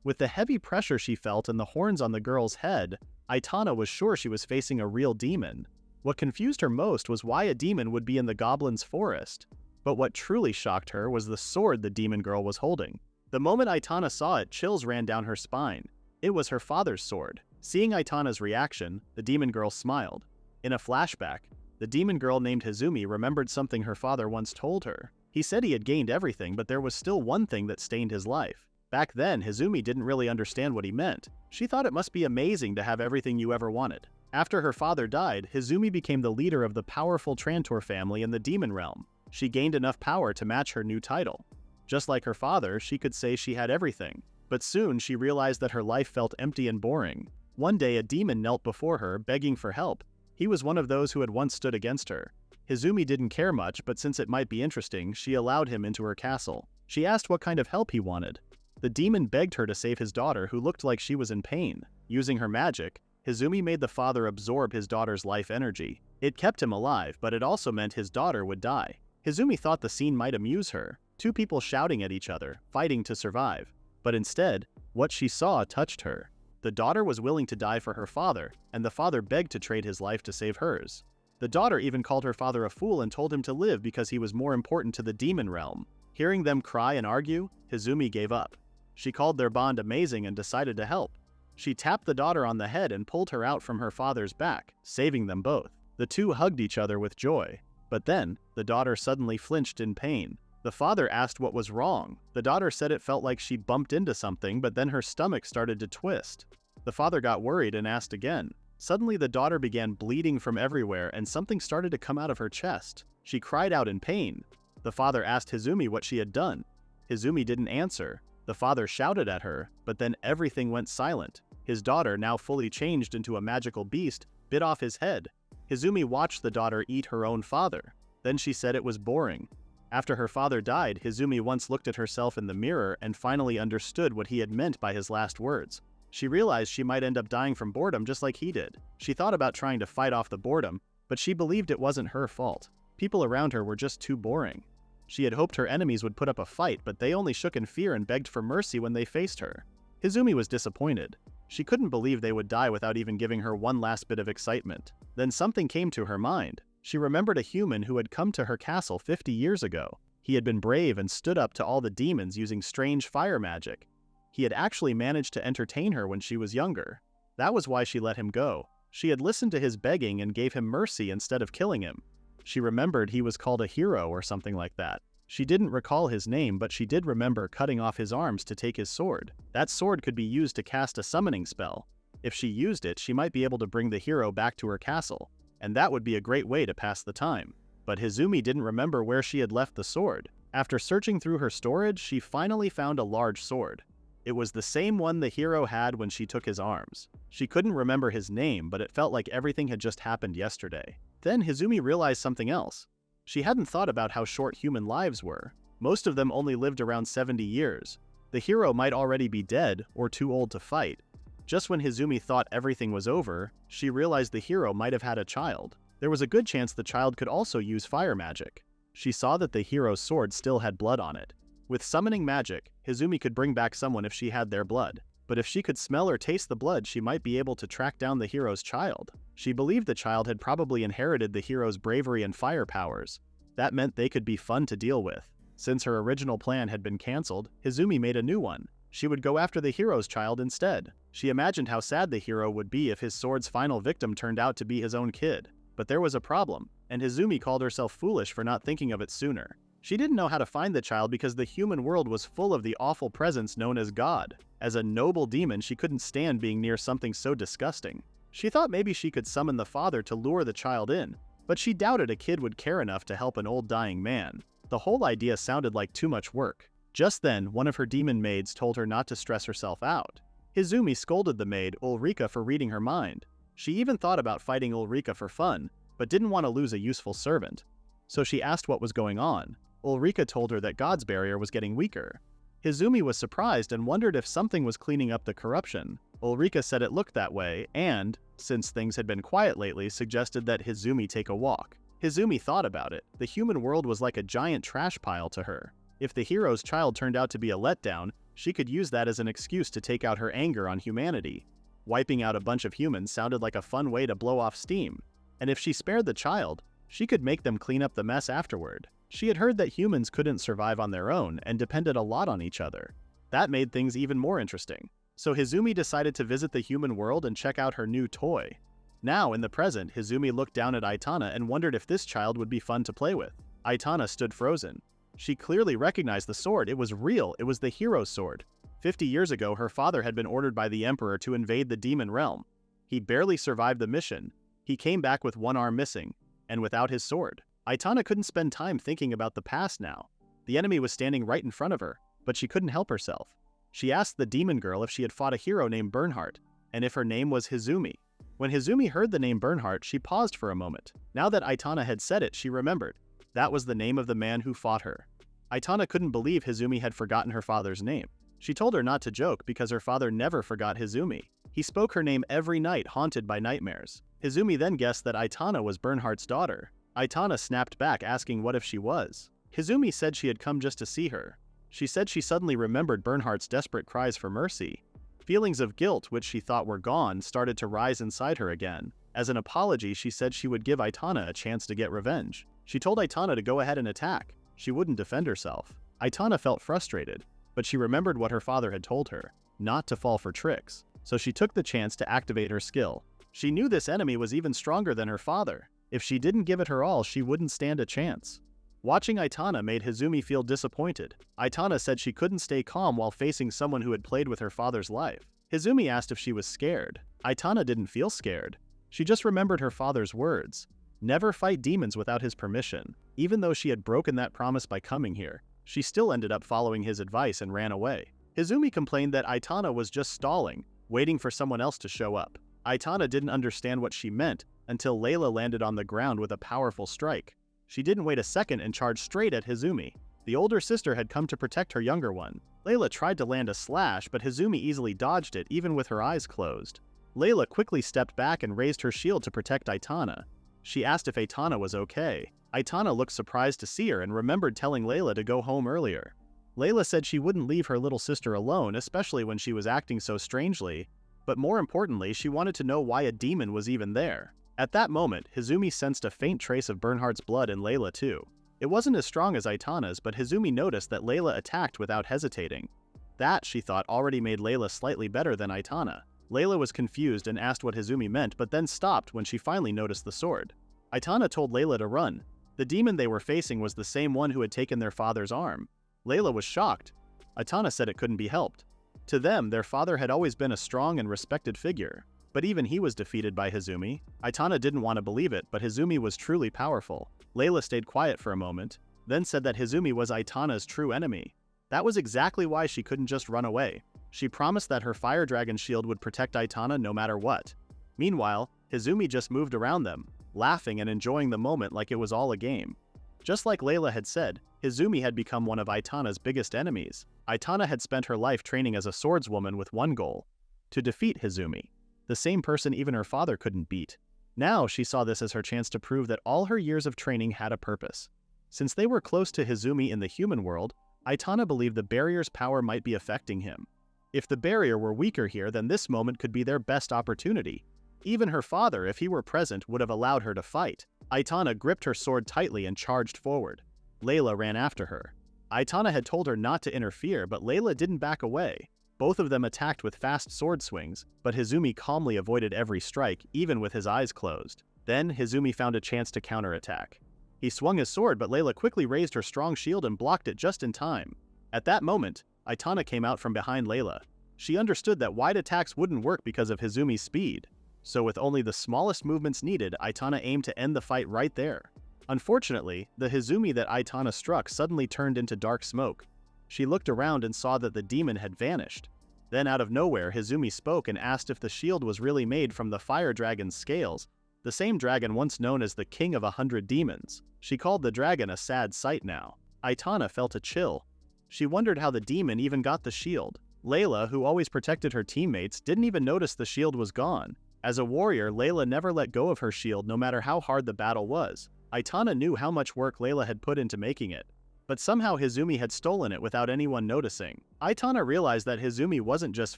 With the heavy pressure she felt and the horns on the girl's head, Aitana was sure she was facing a real demon. What confused her most was why a demon would be in the goblin's forest. But what truly shocked her was the sword the demon girl was holding. The moment Aitana saw it, chills ran down her spine. It was her father's sword. Seeing Aitana's reaction, the demon girl smiled. In a flashback, the demon girl named Hizumi remembered something her father once told her. He said he had gained everything, but there was still one thing that stained his life. Back then, Hizumi didn't really understand what he meant. She thought it must be amazing to have everything you ever wanted. After her father died, Hizumi became the leader of the powerful Trantor family in the demon realm. She gained enough power to match her new title. Just like her father, she could say she had everything. But soon, she realized that her life felt empty and boring. One day, a demon knelt before her, begging for help. He was one of those who had once stood against her. Hizumi didn't care much, but since it might be interesting, she allowed him into her castle. She asked what kind of help he wanted. The demon begged her to save his daughter, who looked like she was in pain. Using her magic, Hizumi made the father absorb his daughter's life energy. It kept him alive, but it also meant his daughter would die. Hizumi thought the scene might amuse her. Two people shouting at each other, fighting to survive. But instead, what she saw touched her. The daughter was willing to die for her father, and the father begged to trade his life to save hers. The daughter even called her father a fool and told him to live because he was more important to the demon realm. Hearing them cry and argue, Hizumi gave up. She called their bond amazing and decided to help. She tapped the daughter on the head and pulled her out from her father's back, saving them both. The two hugged each other with joy. But then, the daughter suddenly flinched in pain. The father asked what was wrong. The daughter said it felt like she bumped into something, but then her stomach started to twist. The father got worried and asked again. Suddenly, the daughter began bleeding from everywhere and something started to come out of her chest. She cried out in pain. The father asked Hizumi what she had done. Hizumi didn't answer. The father shouted at her, but then everything went silent. His daughter, now fully changed into a magical beast, bit off his head. Hizumi watched the daughter eat her own father. Then she said it was boring. After her father died, Hizumi once looked at herself in the mirror and finally understood what he had meant by his last words. She realized she might end up dying from boredom just like he did. She thought about trying to fight off the boredom, but she believed it wasn't her fault. People around her were just too boring. She had hoped her enemies would put up a fight, but they only shook in fear and begged for mercy when they faced her. Hizumi was disappointed. She couldn't believe they would die without even giving her one last bit of excitement. Then something came to her mind. She remembered a human who had come to her castle 50 years ago. He had been brave and stood up to all the demons using strange fire magic. He had actually managed to entertain her when she was younger. That was why she let him go. She had listened to his begging and gave him mercy instead of killing him. She remembered he was called a hero or something like that. She didn't recall his name, but she did remember cutting off his arms to take his sword. That sword could be used to cast a summoning spell. If she used it, she might be able to bring the hero back to her castle, and that would be a great way to pass the time. But Hizumi didn't remember where she had left the sword. After searching through her storage, she finally found a large sword. It was the same one the hero had when she took his arms. She couldn't remember his name, but it felt like everything had just happened yesterday. Then Hizumi realized something else. She hadn't thought about how short human lives were. Most of them only lived around 70 years. The hero might already be dead or too old to fight. Just when Hizumi thought everything was over, she realized the hero might have had a child. There was a good chance the child could also use fire magic. She saw that the hero's sword still had blood on it. With summoning magic, Hizumi could bring back someone if she had their blood. But if she could smell or taste the blood, she might be able to track down the hero's child. She believed the child had probably inherited the hero's bravery and fire powers. That meant they could be fun to deal with. Since her original plan had been cancelled, Hizumi made a new one. She would go after the hero's child instead. She imagined how sad the hero would be if his sword's final victim turned out to be his own kid. But there was a problem, and Hizumi called herself foolish for not thinking of it sooner. She didn't know how to find the child because the human world was full of the awful presence known as God. As a noble demon, she couldn't stand being near something so disgusting. She thought maybe she could summon the father to lure the child in, but she doubted a kid would care enough to help an old dying man. The whole idea sounded like too much work. Just then, one of her demon maids told her not to stress herself out. Hizumi scolded the maid, Ulrika, for reading her mind. She even thought about fighting Ulrika for fun, but didn't want to lose a useful servant. So she asked what was going on. Ulrika told her that God's barrier was getting weaker. Hizumi was surprised and wondered if something was cleaning up the corruption. Ulrika said it looked that way and, since things had been quiet lately, suggested that Hizumi take a walk. Hizumi thought about it. The human world was like a giant trash pile to her. If the hero's child turned out to be a letdown, she could use that as an excuse to take out her anger on humanity. Wiping out a bunch of humans sounded like a fun way to blow off steam. And if she spared the child, she could make them clean up the mess afterward. She had heard that humans couldn't survive on their own and depended a lot on each other. That made things even more interesting. So Hizumi decided to visit the human world and check out her new toy. Now, in the present, Hizumi looked down at Aitana and wondered if this child would be fun to play with. Aitana stood frozen. She clearly recognized the sword. It was real. It was the hero's sword. 50 years ago, her father had been ordered by the Emperor to invade the demon realm. He barely survived the mission. He came back with one arm missing, and without his sword. Aitana couldn't spend time thinking about the past now. The enemy was standing right in front of her, but she couldn't help herself. She asked the demon girl if she had fought a hero named Bernhardt, and if her name was Hizumi. When Hizumi heard the name Bernhardt, she paused for a moment. Now that Aitana had said it, she remembered. That was the name of the man who fought her. Aitana couldn't believe Hizumi had forgotten her father's name. She told her not to joke because her father never forgot Hizumi. He spoke her name every night, haunted by nightmares. Hizumi then guessed that Aitana was Bernhardt's daughter. Aitana snapped back, asking what if she was. Hizumi said she had come just to see her. She said she suddenly remembered Bernhardt's desperate cries for mercy. Feelings of guilt, which she thought were gone, started to rise inside her again. As an apology, she said she would give Aitana a chance to get revenge. She told Aitana to go ahead and attack. She wouldn't defend herself. Aitana felt frustrated, but she remembered what her father had told her, not to fall for tricks. So she took the chance to activate her skill. She knew this enemy was even stronger than her father. If she didn't give it her all, she wouldn't stand a chance. Watching Aitana made Hizumi feel disappointed. Aitana said she couldn't stay calm while facing someone who had played with her father's life. Hizumi asked if she was scared. Aitana didn't feel scared. She just remembered her father's words. Never fight demons without his permission. Even though she had broken that promise by coming here, she still ended up following his advice and ran away. Hizumi complained that Aitana was just stalling, waiting for someone else to show up. Aitana didn't understand what she meant until Layla landed on the ground with a powerful strike. She didn't wait a second and charged straight at Hizumi. The older sister had come to protect her younger one. Layla tried to land a slash, but Hizumi easily dodged it, even with her eyes closed. Layla quickly stepped back and raised her shield to protect Aitana. She asked if Aitana was okay. Aitana looked surprised to see her and remembered telling Layla to go home earlier. Layla said she wouldn't leave her little sister alone, especially when she was acting so strangely, but more importantly, she wanted to know why a demon was even there. At that moment, Hizumi sensed a faint trace of Bernhardt's blood in Layla too. It wasn't as strong as Aitana's, but Hizumi noticed that Layla attacked without hesitating. That, she thought, already made Layla slightly better than Aitana. Layla was confused and asked what Hizumi meant, but then stopped when she finally noticed the sword. Aitana told Layla to run. The demon they were facing was the same one who had taken their father's arm. Layla was shocked. Aitana said it couldn't be helped. To them, their father had always been a strong and respected figure. But even he was defeated by Hizumi. Aitana didn't want to believe it, but Hizumi was truly powerful. Layla stayed quiet for a moment, then said that Hizumi was Aitana's true enemy. That was exactly why she couldn't just run away. She promised that her fire dragon shield would protect Aitana no matter what. Meanwhile, Hizumi just moved around them, laughing and enjoying the moment like it was all a game. Just like Layla had said, Hizumi had become one of Aitana's biggest enemies. Aitana had spent her life training as a swordswoman with one goal: to defeat Hizumi, the same person even her father couldn't beat. Now she saw this as her chance to prove that all her years of training had a purpose. Since they were close to Hizumi in the human world, Aitana believed the barrier's power might be affecting him. If the barrier were weaker here, then this moment could be their best opportunity. Even her father, if he were present, would have allowed her to fight. Aitana gripped her sword tightly and charged forward. Layla ran after her. Aitana had told her not to interfere, but Layla didn't back away. Both of them attacked with fast sword swings, but Hizumi calmly avoided every strike, even with his eyes closed. Then Hizumi found a chance to counterattack. He swung his sword, but Layla quickly raised her strong shield and blocked it just in time. At that moment, Aitana came out from behind Layla. She understood that wide attacks wouldn't work because of Hizumi's speed. So with only the smallest movements needed, Aitana aimed to end the fight right there. Unfortunately, the Hizumi that Aitana struck suddenly turned into dark smoke. She looked around and saw that the demon had vanished. Then out of nowhere, Hizumi spoke and asked if the shield was really made from the fire dragon's scales, the same dragon once known as the King of 100 Demons. She called the dragon a sad sight now. Aitana felt a chill. She wondered how the demon even got the shield. Layla, who always protected her teammates, didn't even notice the shield was gone. As a warrior, Layla never let go of her shield no matter how hard the battle was. Aitana knew how much work Layla had put into making it. But somehow Hizumi had stolen it without anyone noticing. Aitana realized that Hizumi wasn't just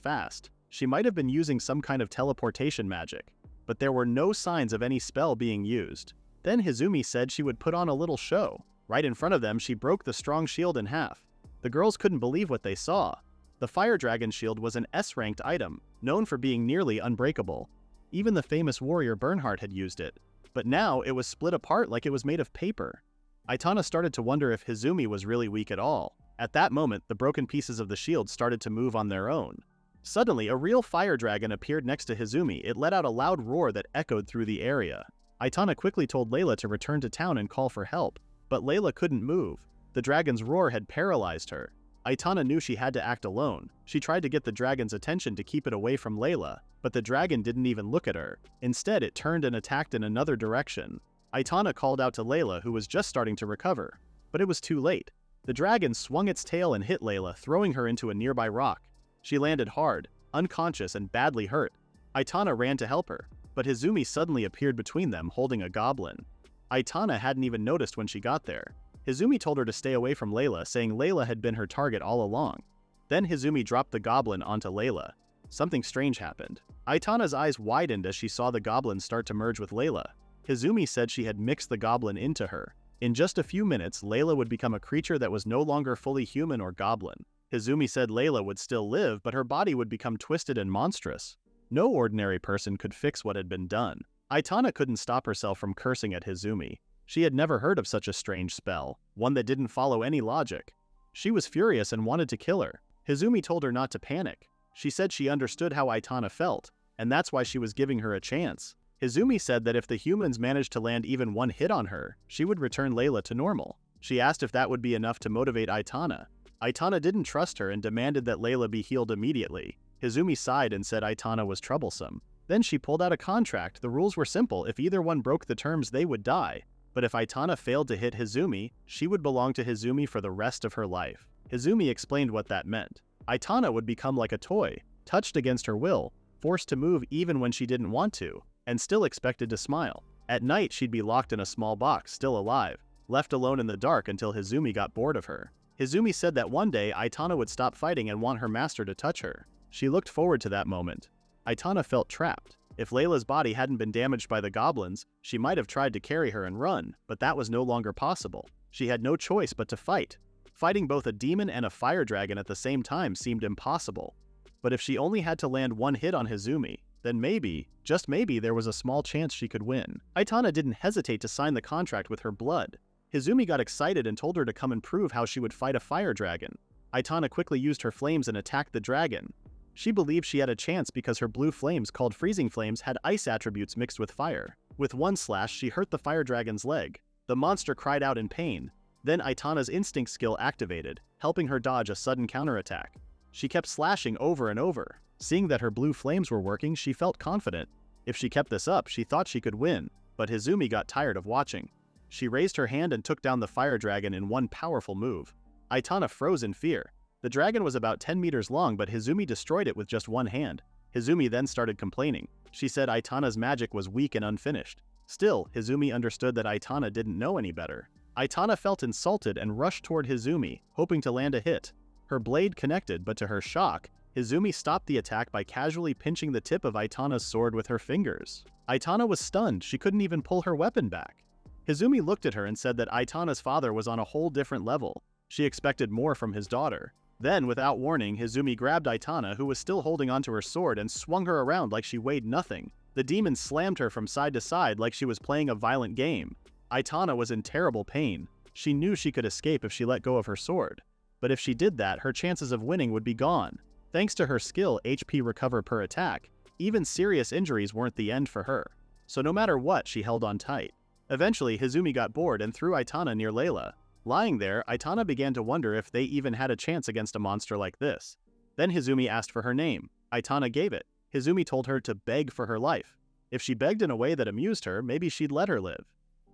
fast. She might have been using some kind of teleportation magic. But there were no signs of any spell being used. Then Hizumi said she would put on a little show. Right in front of them, she broke the strong shield in half. The girls couldn't believe what they saw. The fire dragon shield was an S-ranked item, known for being nearly unbreakable. Even the famous warrior Bernhardt had used it. But now it was split apart like it was made of paper. Aitana started to wonder if Hizumi was really weak at all. At that moment, the broken pieces of the shield started to move on their own. Suddenly, a real fire dragon appeared next to Hizumi. It let out a loud roar that echoed through the area. Aitana quickly told Layla to return to town and call for help. But Layla couldn't move. The dragon's roar had paralyzed her. Aitana knew she had to act alone. She tried to get the dragon's attention to keep it away from Layla, but the dragon didn't even look at her. Instead, it turned and attacked in another direction. Aitana called out to Layla, who was just starting to recover. But it was too late. The dragon swung its tail and hit Layla, throwing her into a nearby rock. She landed hard, unconscious, and badly hurt. Aitana ran to help her, but Hizumi suddenly appeared between them, holding a goblin. Aitana hadn't even noticed when she got there. Hizumi told her to stay away from Layla, saying Layla had been her target all along. Then Hizumi dropped the goblin onto Layla. Something strange happened. Aitana's eyes widened as she saw the goblin start to merge with Layla. Hizumi said she had mixed the goblin into her. In just a few minutes, Layla would become a creature that was no longer fully human or goblin. Hizumi said Layla would still live, but her body would become twisted and monstrous. No ordinary person could fix what had been done. Aitana couldn't stop herself from cursing at Hizumi. She had never heard of such a strange spell, one that didn't follow any logic. She was furious and wanted to kill her. Hizumi told her not to panic. She said she understood how Aitana felt, and that's why she was giving her a chance. Hizumi said that if the humans managed to land even one hit on her, she would return Layla to normal. She asked if that would be enough to motivate Aitana. Aitana didn't trust her and demanded that Layla be healed immediately. Hizumi sighed and said Aitana was troublesome. Then she pulled out a contract. The rules were simple. If either one broke the terms, they would die. But if Aitana failed to hit Hizumi, she would belong to Hizumi for the rest of her life. Hizumi explained what that meant. Aitana would become like a toy, touched against her will, forced to move even when she didn't want to, and still expected to smile. At night, she'd be locked in a small box, still alive, left alone in the dark until Hizumi got bored of her. Hizumi said that one day, Aitana would stop fighting and want her master to touch her. She looked forward to that moment. Aitana felt trapped. If Layla's body hadn't been damaged by the goblins, she might have tried to carry her and run, but that was no longer possible. She had no choice but to fight. Fighting both a demon and a fire dragon at the same time seemed impossible. But if she only had to land one hit on Hizumi, then maybe, just maybe, there was a small chance she could win. Aitana didn't hesitate to sign the contract with her blood. Hizumi got excited and told her to come and prove how she would fight a fire dragon. Aitana quickly used her flames and attacked the dragon. She believed she had a chance because her blue flames, called freezing flames, had ice attributes mixed with fire. With one slash, she hurt the fire dragon's leg. The monster cried out in pain. Then Aitana's instinct skill activated, helping her dodge a sudden counterattack. She kept slashing over and over. Seeing that her blue flames were working, she felt confident. If she kept this up, she thought she could win. but Hizumi got tired of watching. She raised her hand and took down the fire dragon in one powerful move. Aitana froze in fear. The dragon was about 10 meters long, but Hizumi destroyed it with just one hand. Hizumi then started complaining. She said Aitana's magic was weak and unfinished. Still, Hizumi understood that Aitana didn't know any better. Aitana felt insulted and rushed toward Hizumi, hoping to land a hit. Her blade connected, but to her shock, Hizumi stopped the attack by casually pinching the tip of Aitana's sword with her fingers. Aitana was stunned. She couldn't even pull her weapon back. Hizumi looked at her and said that Aitana's father was on a whole different level. She expected more from his daughter. Then, without warning, Hizumi grabbed Aitana, who was still holding onto her sword, and swung her around like she weighed nothing. The demon slammed her from side to side like she was playing a violent game. Aitana was in terrible pain. She knew she could escape if she let go of her sword. But if she did that, her chances of winning would be gone. Thanks to her skill, HP recover per attack, even serious injuries weren't the end for her. So no matter what, she held on tight. Eventually, Hizumi got bored and threw Aitana near Layla. Lying there, Aitana began to wonder if they even had a chance against a monster like this. Then Hizumi asked for her name. Aitana gave it. Hizumi told her to beg for her life. If she begged in a way that amused her, maybe she'd let her live.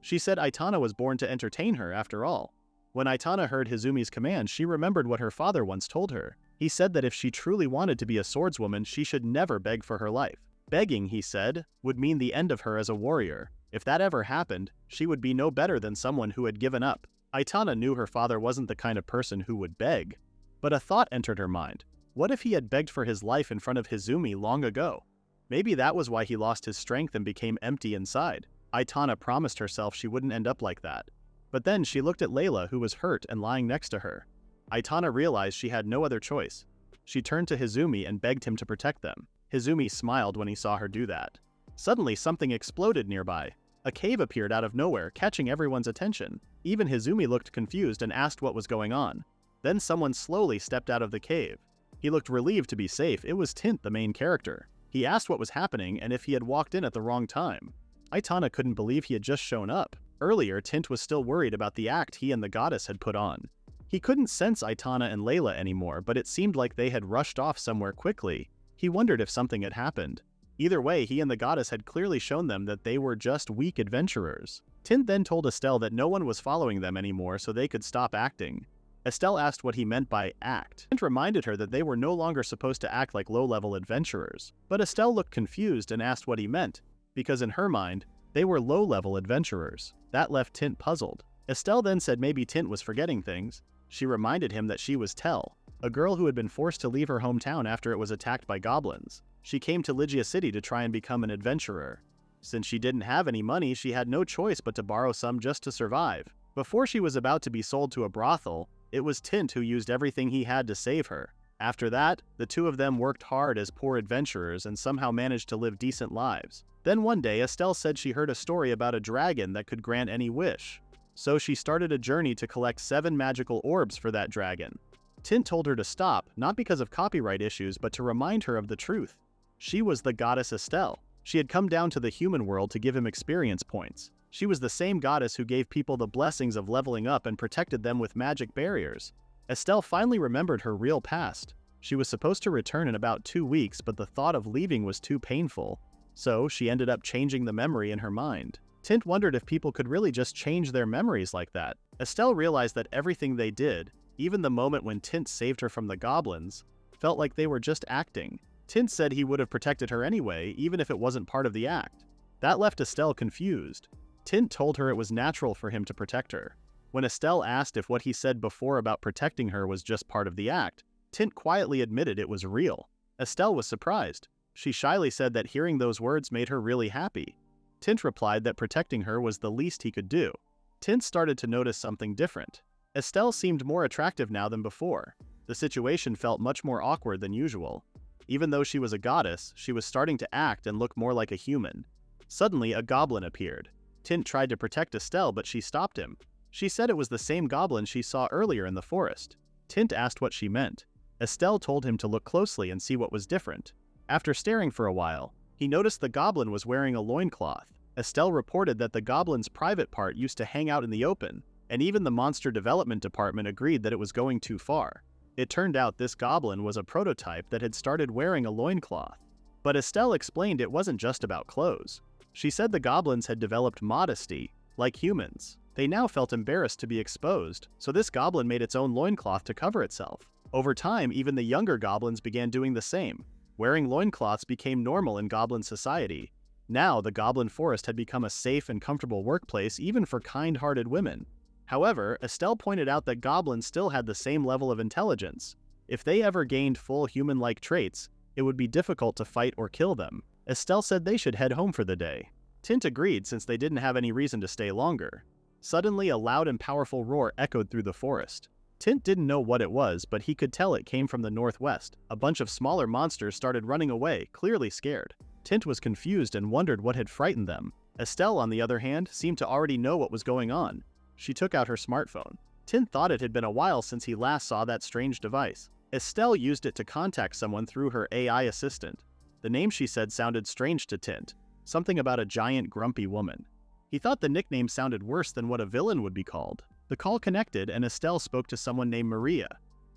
She said Aitana was born to entertain her after all. When Aitana heard Hizumi's command, she remembered what her father once told her. He said that if she truly wanted to be a swordswoman, she should never beg for her life. Begging, he said, would mean the end of her as a warrior. If that ever happened, she would be no better than someone who had given up. Aitana knew her father wasn't the kind of person who would beg. But a thought entered her mind. What if he had begged for his life in front of Hizumi long ago? Maybe that was why he lost his strength and became empty inside. Aitana promised herself she wouldn't end up like that. But then she looked at Layla, who was hurt and lying next to her. Aitana realized she had no other choice. She turned to Hizumi and begged him to protect them. Hizumi smiled when he saw her do that. Suddenly, something exploded nearby. A cave appeared out of nowhere, catching everyone's attention. Even Hizumi looked confused and asked what was going on. Then someone slowly stepped out of the cave. He looked relieved to be safe. It was Tint, the main character. He asked what was happening and if he had walked in at the wrong time. Aitana couldn't believe he had just shown up. Earlier, Tint was still worried about the act he and the goddess had put on. He couldn't sense Aitana and Layla anymore, but it seemed like they had rushed off somewhere quickly. He wondered if something had happened. Either way, he and the goddess had clearly shown them that they were just weak adventurers. Tint then told Estelle that no one was following them anymore so they could stop acting. Estelle asked what he meant by act. Tint reminded her that they were no longer supposed to act like low-level adventurers. But Estelle looked confused and asked what he meant, because in her mind, they were low-level adventurers. That left Tint puzzled. Estelle then said maybe Tint was forgetting things. She reminded him that she was Tell, a girl who had been forced to leave her hometown after it was attacked by goblins. She came to Lygia City to try and become an adventurer. Since she didn't have any money, she had no choice but to borrow some just to survive. Before she was about to be sold to a brothel, it was Tint who used everything he had to save her. After that, the two of them worked hard as poor adventurers and somehow managed to live decent lives. Then one day, Estelle said she heard a story about a dragon that could grant any wish. So she started a journey to collect 7 magical orbs for that dragon. Tint told her to stop, not because of copyright issues, but to remind her of the truth. She was the goddess Estelle. She had come down to the human world to give him experience points. She was the same goddess who gave people the blessings of leveling up and protected them with magic barriers. Estelle finally remembered her real past. She was supposed to return in about 2 weeks, but the thought of leaving was too painful. So she ended up changing the memory in her mind. Tint wondered if people could really just change their memories like that. Estelle realized that everything they did, even the moment when Tint saved her from the goblins, felt like they were just acting. Tint said he would have protected her anyway, even if it wasn't part of the act. That left Estelle confused. Tint told her it was natural for him to protect her. When Estelle asked if what he said before about protecting her was just part of the act, Tint quietly admitted it was real. Estelle was surprised. She shyly said that hearing those words made her really happy. Tint replied that protecting her was the least he could do. Tint started to notice something different. Estelle seemed more attractive now than before. The situation felt much more awkward than usual. Even though she was a goddess, she was starting to act and look more like a human. Suddenly, a goblin appeared. Tint tried to protect Estelle, but she stopped him. She said it was the same goblin she saw earlier in the forest. Tint asked what she meant. Estelle told him to look closely and see what was different. After staring for a while, he noticed the goblin was wearing a loincloth. Estelle reported that the goblin's private part used to hang out in the open, and even the monster development department agreed that it was going too far. It turned out this goblin was a prototype that had started wearing a loincloth. But Estelle explained it wasn't just about clothes. She said the goblins had developed modesty, like humans. They now felt embarrassed to be exposed, so this goblin made its own loincloth to cover itself. Over time, even the younger goblins began doing the same. Wearing loincloths became normal in goblin society. Now, the goblin forest had become a safe and comfortable workplace even for kind-hearted women. However, Estelle pointed out that goblins still had the same level of intelligence. If they ever gained full human-like traits, it would be difficult to fight or kill them. Estelle said they should head home for the day. Tint agreed since they didn't have any reason to stay longer. Suddenly, a loud and powerful roar echoed through the forest. Tint didn't know what it was, but he could tell it came from the northwest. A bunch of smaller monsters started running away, clearly scared. Tint was confused and wondered what had frightened them. Estelle, on the other hand, seemed to already know what was going on. She took out her smartphone. Tint thought it had been a while since he last saw that strange device. Estelle used it to contact someone through her AI assistant. The name she said sounded strange to Tint, something about a giant grumpy woman. He thought the nickname sounded worse than what a villain would be called. The call connected and Estelle spoke to someone named Maria.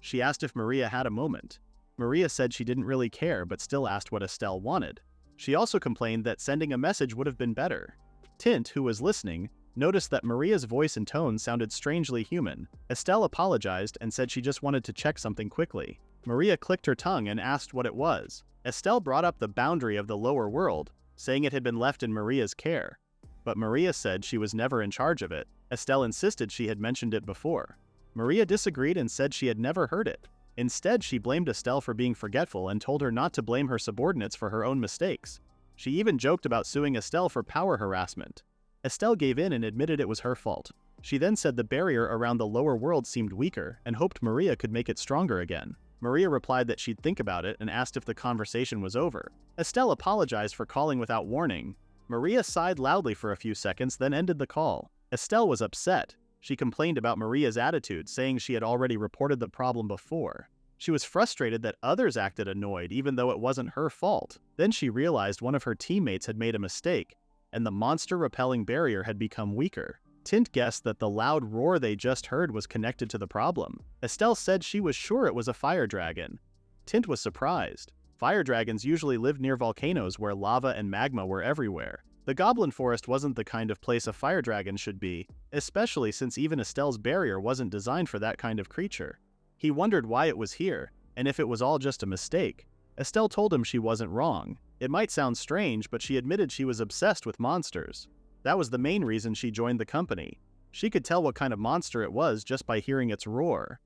She asked if Maria had a moment. Maria said she didn't really care but still asked what Estelle wanted. She also complained that sending a message would have been better. Tint, who was listening, noticed that Maria's voice and tone sounded strangely human. Estelle apologized and said she just wanted to check something quickly. Maria clicked her tongue and asked what it was. Estelle brought up the boundary of the lower world, saying it had been left in Maria's care. But Maria said she was never in charge of it. Estelle insisted she had mentioned it before. Maria disagreed and said she had never heard it. Instead, she blamed Estelle for being forgetful and told her not to blame her subordinates for her own mistakes. She even joked about suing Estelle for power harassment. Estelle gave in and admitted it was her fault. She then said the barrier around the lower world seemed weaker and hoped Maria could make it stronger again. Maria replied that she'd think about it and asked if the conversation was over. Estelle apologized for calling without warning. Maria sighed loudly for a few seconds, then ended the call. Estelle was upset. She complained about Maria's attitude, saying she had already reported the problem before. She was frustrated that others acted annoyed even though it wasn't her fault. Then she realized one of her teammates had made a mistake, and the monster-repelling barrier had become weaker. Tint guessed that the loud roar they just heard was connected to the problem. Estelle said she was sure it was a fire dragon. Tint was surprised. Fire dragons usually lived near volcanoes where lava and magma were everywhere. The Goblin Forest wasn't the kind of place a fire dragon should be, especially since even Estelle's barrier wasn't designed for that kind of creature. He wondered why it was here, and if it was all just a mistake. Estelle told him she wasn't wrong. It might sound strange, but she admitted she was obsessed with monsters. That was the main reason she joined the company. She could tell what kind of monster it was just by hearing its roar.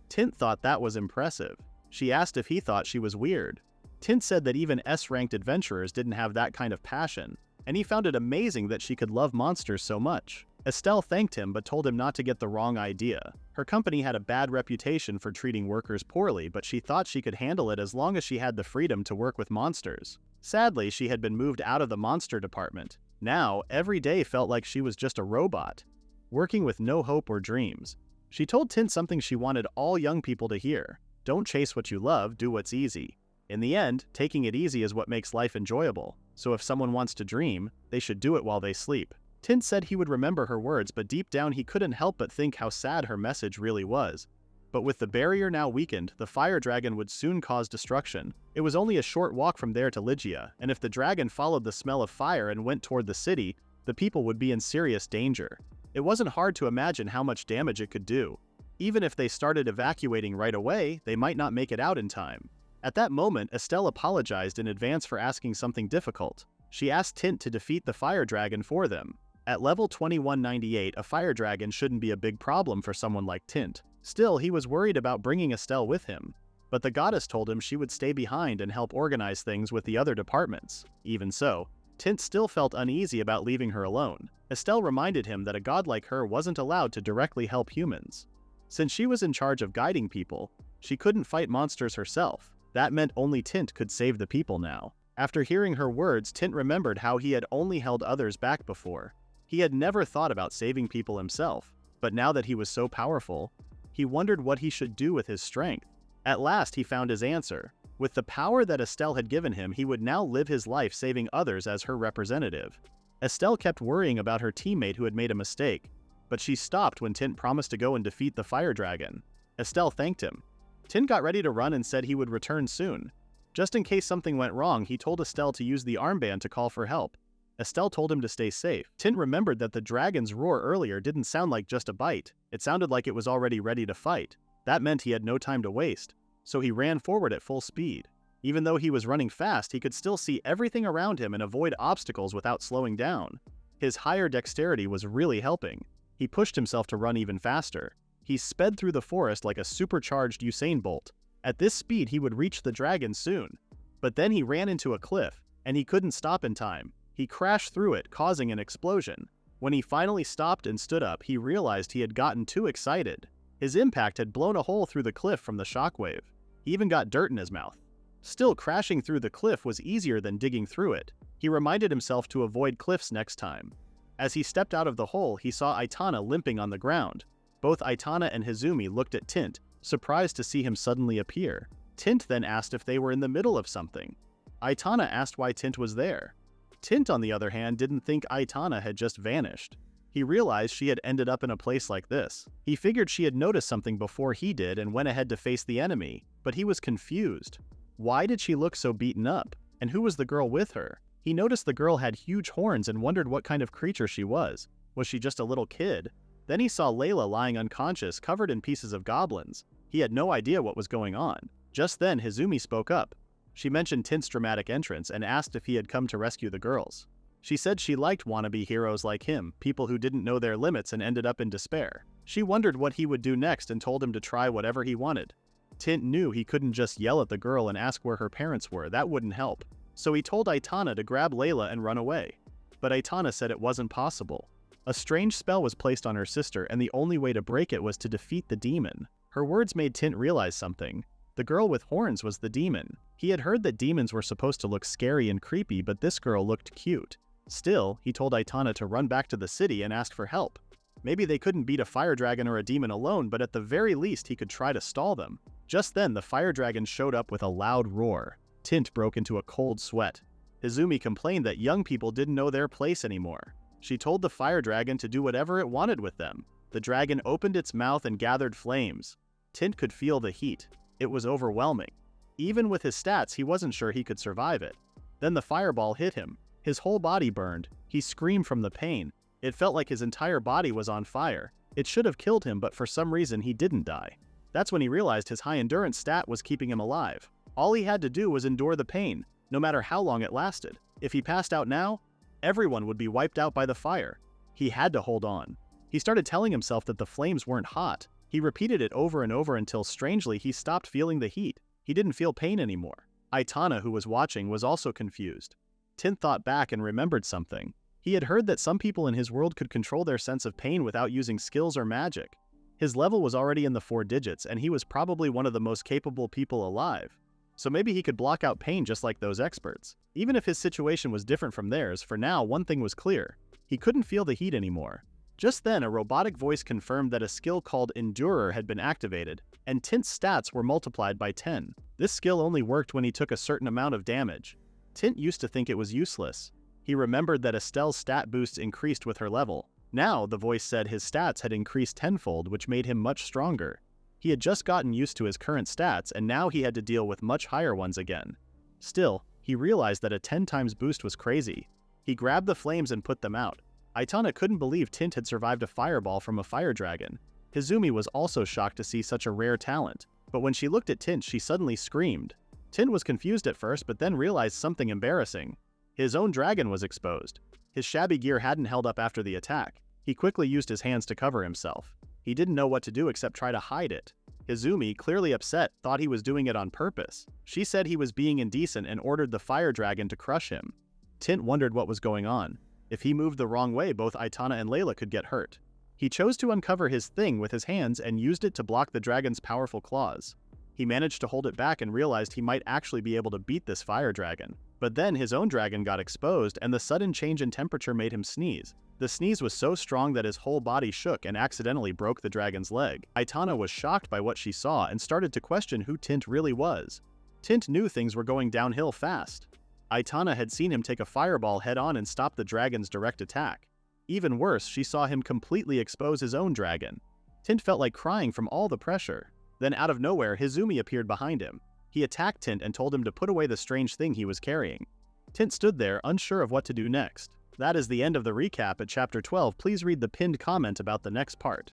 Tint thought that was impressive. She asked if he thought she was weird. Tint said that even S-ranked adventurers didn't have that kind of passion, and he found it amazing that she could love monsters so much. Estelle thanked him but told him not to get the wrong idea. Her company had a bad reputation for treating workers poorly, but she thought she could handle it as long as she had the freedom to work with monsters. Sadly, she had been moved out of the monster department. Now, every day felt like she was just a robot, working with no hope or dreams. She told Tint something she wanted all young people to hear. Don't chase what you love, do what's easy. In the end, taking it easy is what makes life enjoyable, so if someone wants to dream, they should do it while they sleep. Tint said he would remember her words, but deep down he couldn't help but think how sad her message really was. But with the barrier now weakened, the fire dragon would soon cause destruction. It was only a short walk from there to Lygia, and if the dragon followed the smell of fire and went toward the city, the people would be in serious danger. It wasn't hard to imagine how much damage it could do. Even if they started evacuating right away, they might not make it out in time. At that moment, Estelle apologized in advance for asking something difficult. She asked Tint to defeat the fire dragon for them. At level 2198, a fire dragon shouldn't be a big problem for someone like Tint. Still, he was worried about bringing Estelle with him. But the goddess told him she would stay behind and help organize things with the other departments. Even so, Tint still felt uneasy about leaving her alone. Estelle reminded him that a god like her wasn't allowed to directly help humans. Since she was in charge of guiding people, she couldn't fight monsters herself. That meant only Tint could save the people now. After hearing her words, Tint remembered how he had only held others back before. He had never thought about saving people himself, but now that he was so powerful, he wondered what he should do with his strength. At last, he found his answer. With the power that Estelle had given him, he would now live his life saving others as her representative. Estelle kept worrying about her teammate who had made a mistake, but she stopped when Tint promised to go and defeat the fire dragon. Estelle thanked him. Tint got ready to run and said he would return soon. Just in case something went wrong, he told Estelle to use the armband to call for help. Estelle told him to stay safe. Tint remembered that the dragon's roar earlier didn't sound like just a bite. It sounded like it was already ready to fight. That meant he had no time to waste. So he ran forward at full speed. Even though he was running fast, he could still see everything around him and avoid obstacles without slowing down. His higher dexterity was really helping. He pushed himself to run even faster. He sped through the forest like a supercharged Usain Bolt. At this speed, he would reach the dragon soon. But then he ran into a cliff, and he couldn't stop in time. He crashed through it, causing an explosion. When he finally stopped and stood up, he realized he had gotten too excited. His impact had blown a hole through the cliff from the shockwave. He even got dirt in his mouth. Still, crashing through the cliff was easier than digging through it. He reminded himself to avoid cliffs next time. As he stepped out of the hole, he saw Aitana limping on the ground. Both Aitana and Hizumi looked at Tint, surprised to see him suddenly appear. Tint then asked if they were in the middle of something. Aitana asked why Tint was there. Tint, on the other hand, didn't think Aitana had just vanished. He realized she had ended up in a place like this. He figured she had noticed something before he did and went ahead to face the enemy, but he was confused. Why did she look so beaten up? And who was the girl with her? He noticed the girl had huge horns and wondered what kind of creature she was. Was she just a little kid? Then he saw Layla lying unconscious, covered in pieces of goblins. He had no idea what was going on. Just then, Hizumi spoke up. She mentioned Tint's dramatic entrance and asked if he had come to rescue the girls. She said she liked wannabe heroes like him, people who didn't know their limits and ended up in despair. She wondered what he would do next and told him to try whatever he wanted. Tint knew he couldn't just yell at the girl and ask where her parents were, that wouldn't help. So he told Aitana to grab Layla and run away. But Aitana said it wasn't possible. A strange spell was placed on her sister, and the only way to break it was to defeat the demon. Her words made Tint realize something. The girl with horns was the demon. He had heard that demons were supposed to look scary and creepy, but this girl looked cute. Still, he told Aitana to run back to the city and ask for help. Maybe they couldn't beat a fire dragon or a demon alone, but at the very least he could try to stall them. Just then, the fire dragon showed up with a loud roar. Tint broke into a cold sweat. Hizumi complained that young people didn't know their place anymore. She told the fire dragon to do whatever it wanted with them. The dragon opened its mouth and gathered flames. Tint could feel the heat. It was overwhelming. Even with his stats, he wasn't sure he could survive it. Then the fireball hit him. His whole body burned. He screamed from the pain. It felt like his entire body was on fire. It should have killed him, but for some reason he didn't die. That's when he realized his high endurance stat was keeping him alive. All he had to do was endure the pain, no matter how long it lasted. If he passed out now, everyone would be wiped out by the fire. He had to hold on. He started telling himself that the flames weren't hot. He repeated it over and over until, strangely, he stopped feeling the heat. He didn't feel pain anymore. Aitana, who was watching, was also confused. Tint thought back and remembered something. He had heard that some people in his world could control their sense of pain without using skills or magic. His level was already in the 4 digits, and he was probably one of the most capable people alive. So maybe he could block out pain just like those experts. Even if his situation was different from theirs, for now one thing was clear. He couldn't feel the heat anymore. Just then, a robotic voice confirmed that a skill called Endurer had been activated, and Tint's stats were multiplied by 10. This skill only worked when he took a certain amount of damage. Tint used to think it was useless. He remembered that Estelle's stat boosts increased with her level. Now, the voice said his stats had increased tenfold, which made him much stronger. He had just gotten used to his current stats, and now he had to deal with much higher ones again. Still, he realized that a 10 times boost was crazy. He grabbed the flames and put them out. Aitana couldn't believe Tint had survived a fireball from a fire dragon. Hizumi was also shocked to see such a rare talent, but when she looked at Tint, she suddenly screamed. Tint was confused at first, but then realized something embarrassing. His own dragon was exposed. His shabby gear hadn't held up after the attack. He quickly used his hands to cover himself. He didn't know what to do except try to hide it. Hizumi, clearly upset, thought he was doing it on purpose. She said he was being indecent and ordered the fire dragon to crush him. Tint wondered what was going on. If he moved the wrong way, both Aitana and Layla could get hurt. He chose to uncover his thing with his hands and used it to block the dragon's powerful claws. He managed to hold it back and realized he might actually be able to beat this fire dragon. But then his own dragon got exposed, and the sudden change in temperature made him sneeze. The sneeze was so strong that his whole body shook and accidentally broke the dragon's leg. Aitana was shocked by what she saw and started to question who Tint really was. Tint knew things were going downhill fast. Aitana had seen him take a fireball head-on and stop the dragon's direct attack. Even worse, she saw him completely expose his own dragon. Tint felt like crying from all the pressure. Then out of nowhere, Hizumi appeared behind him. He attacked Tint and told him to put away the strange thing he was carrying. Tint stood there, unsure of what to do next. That is the end of the recap at Chapter 12. Please read the pinned comment about the next part.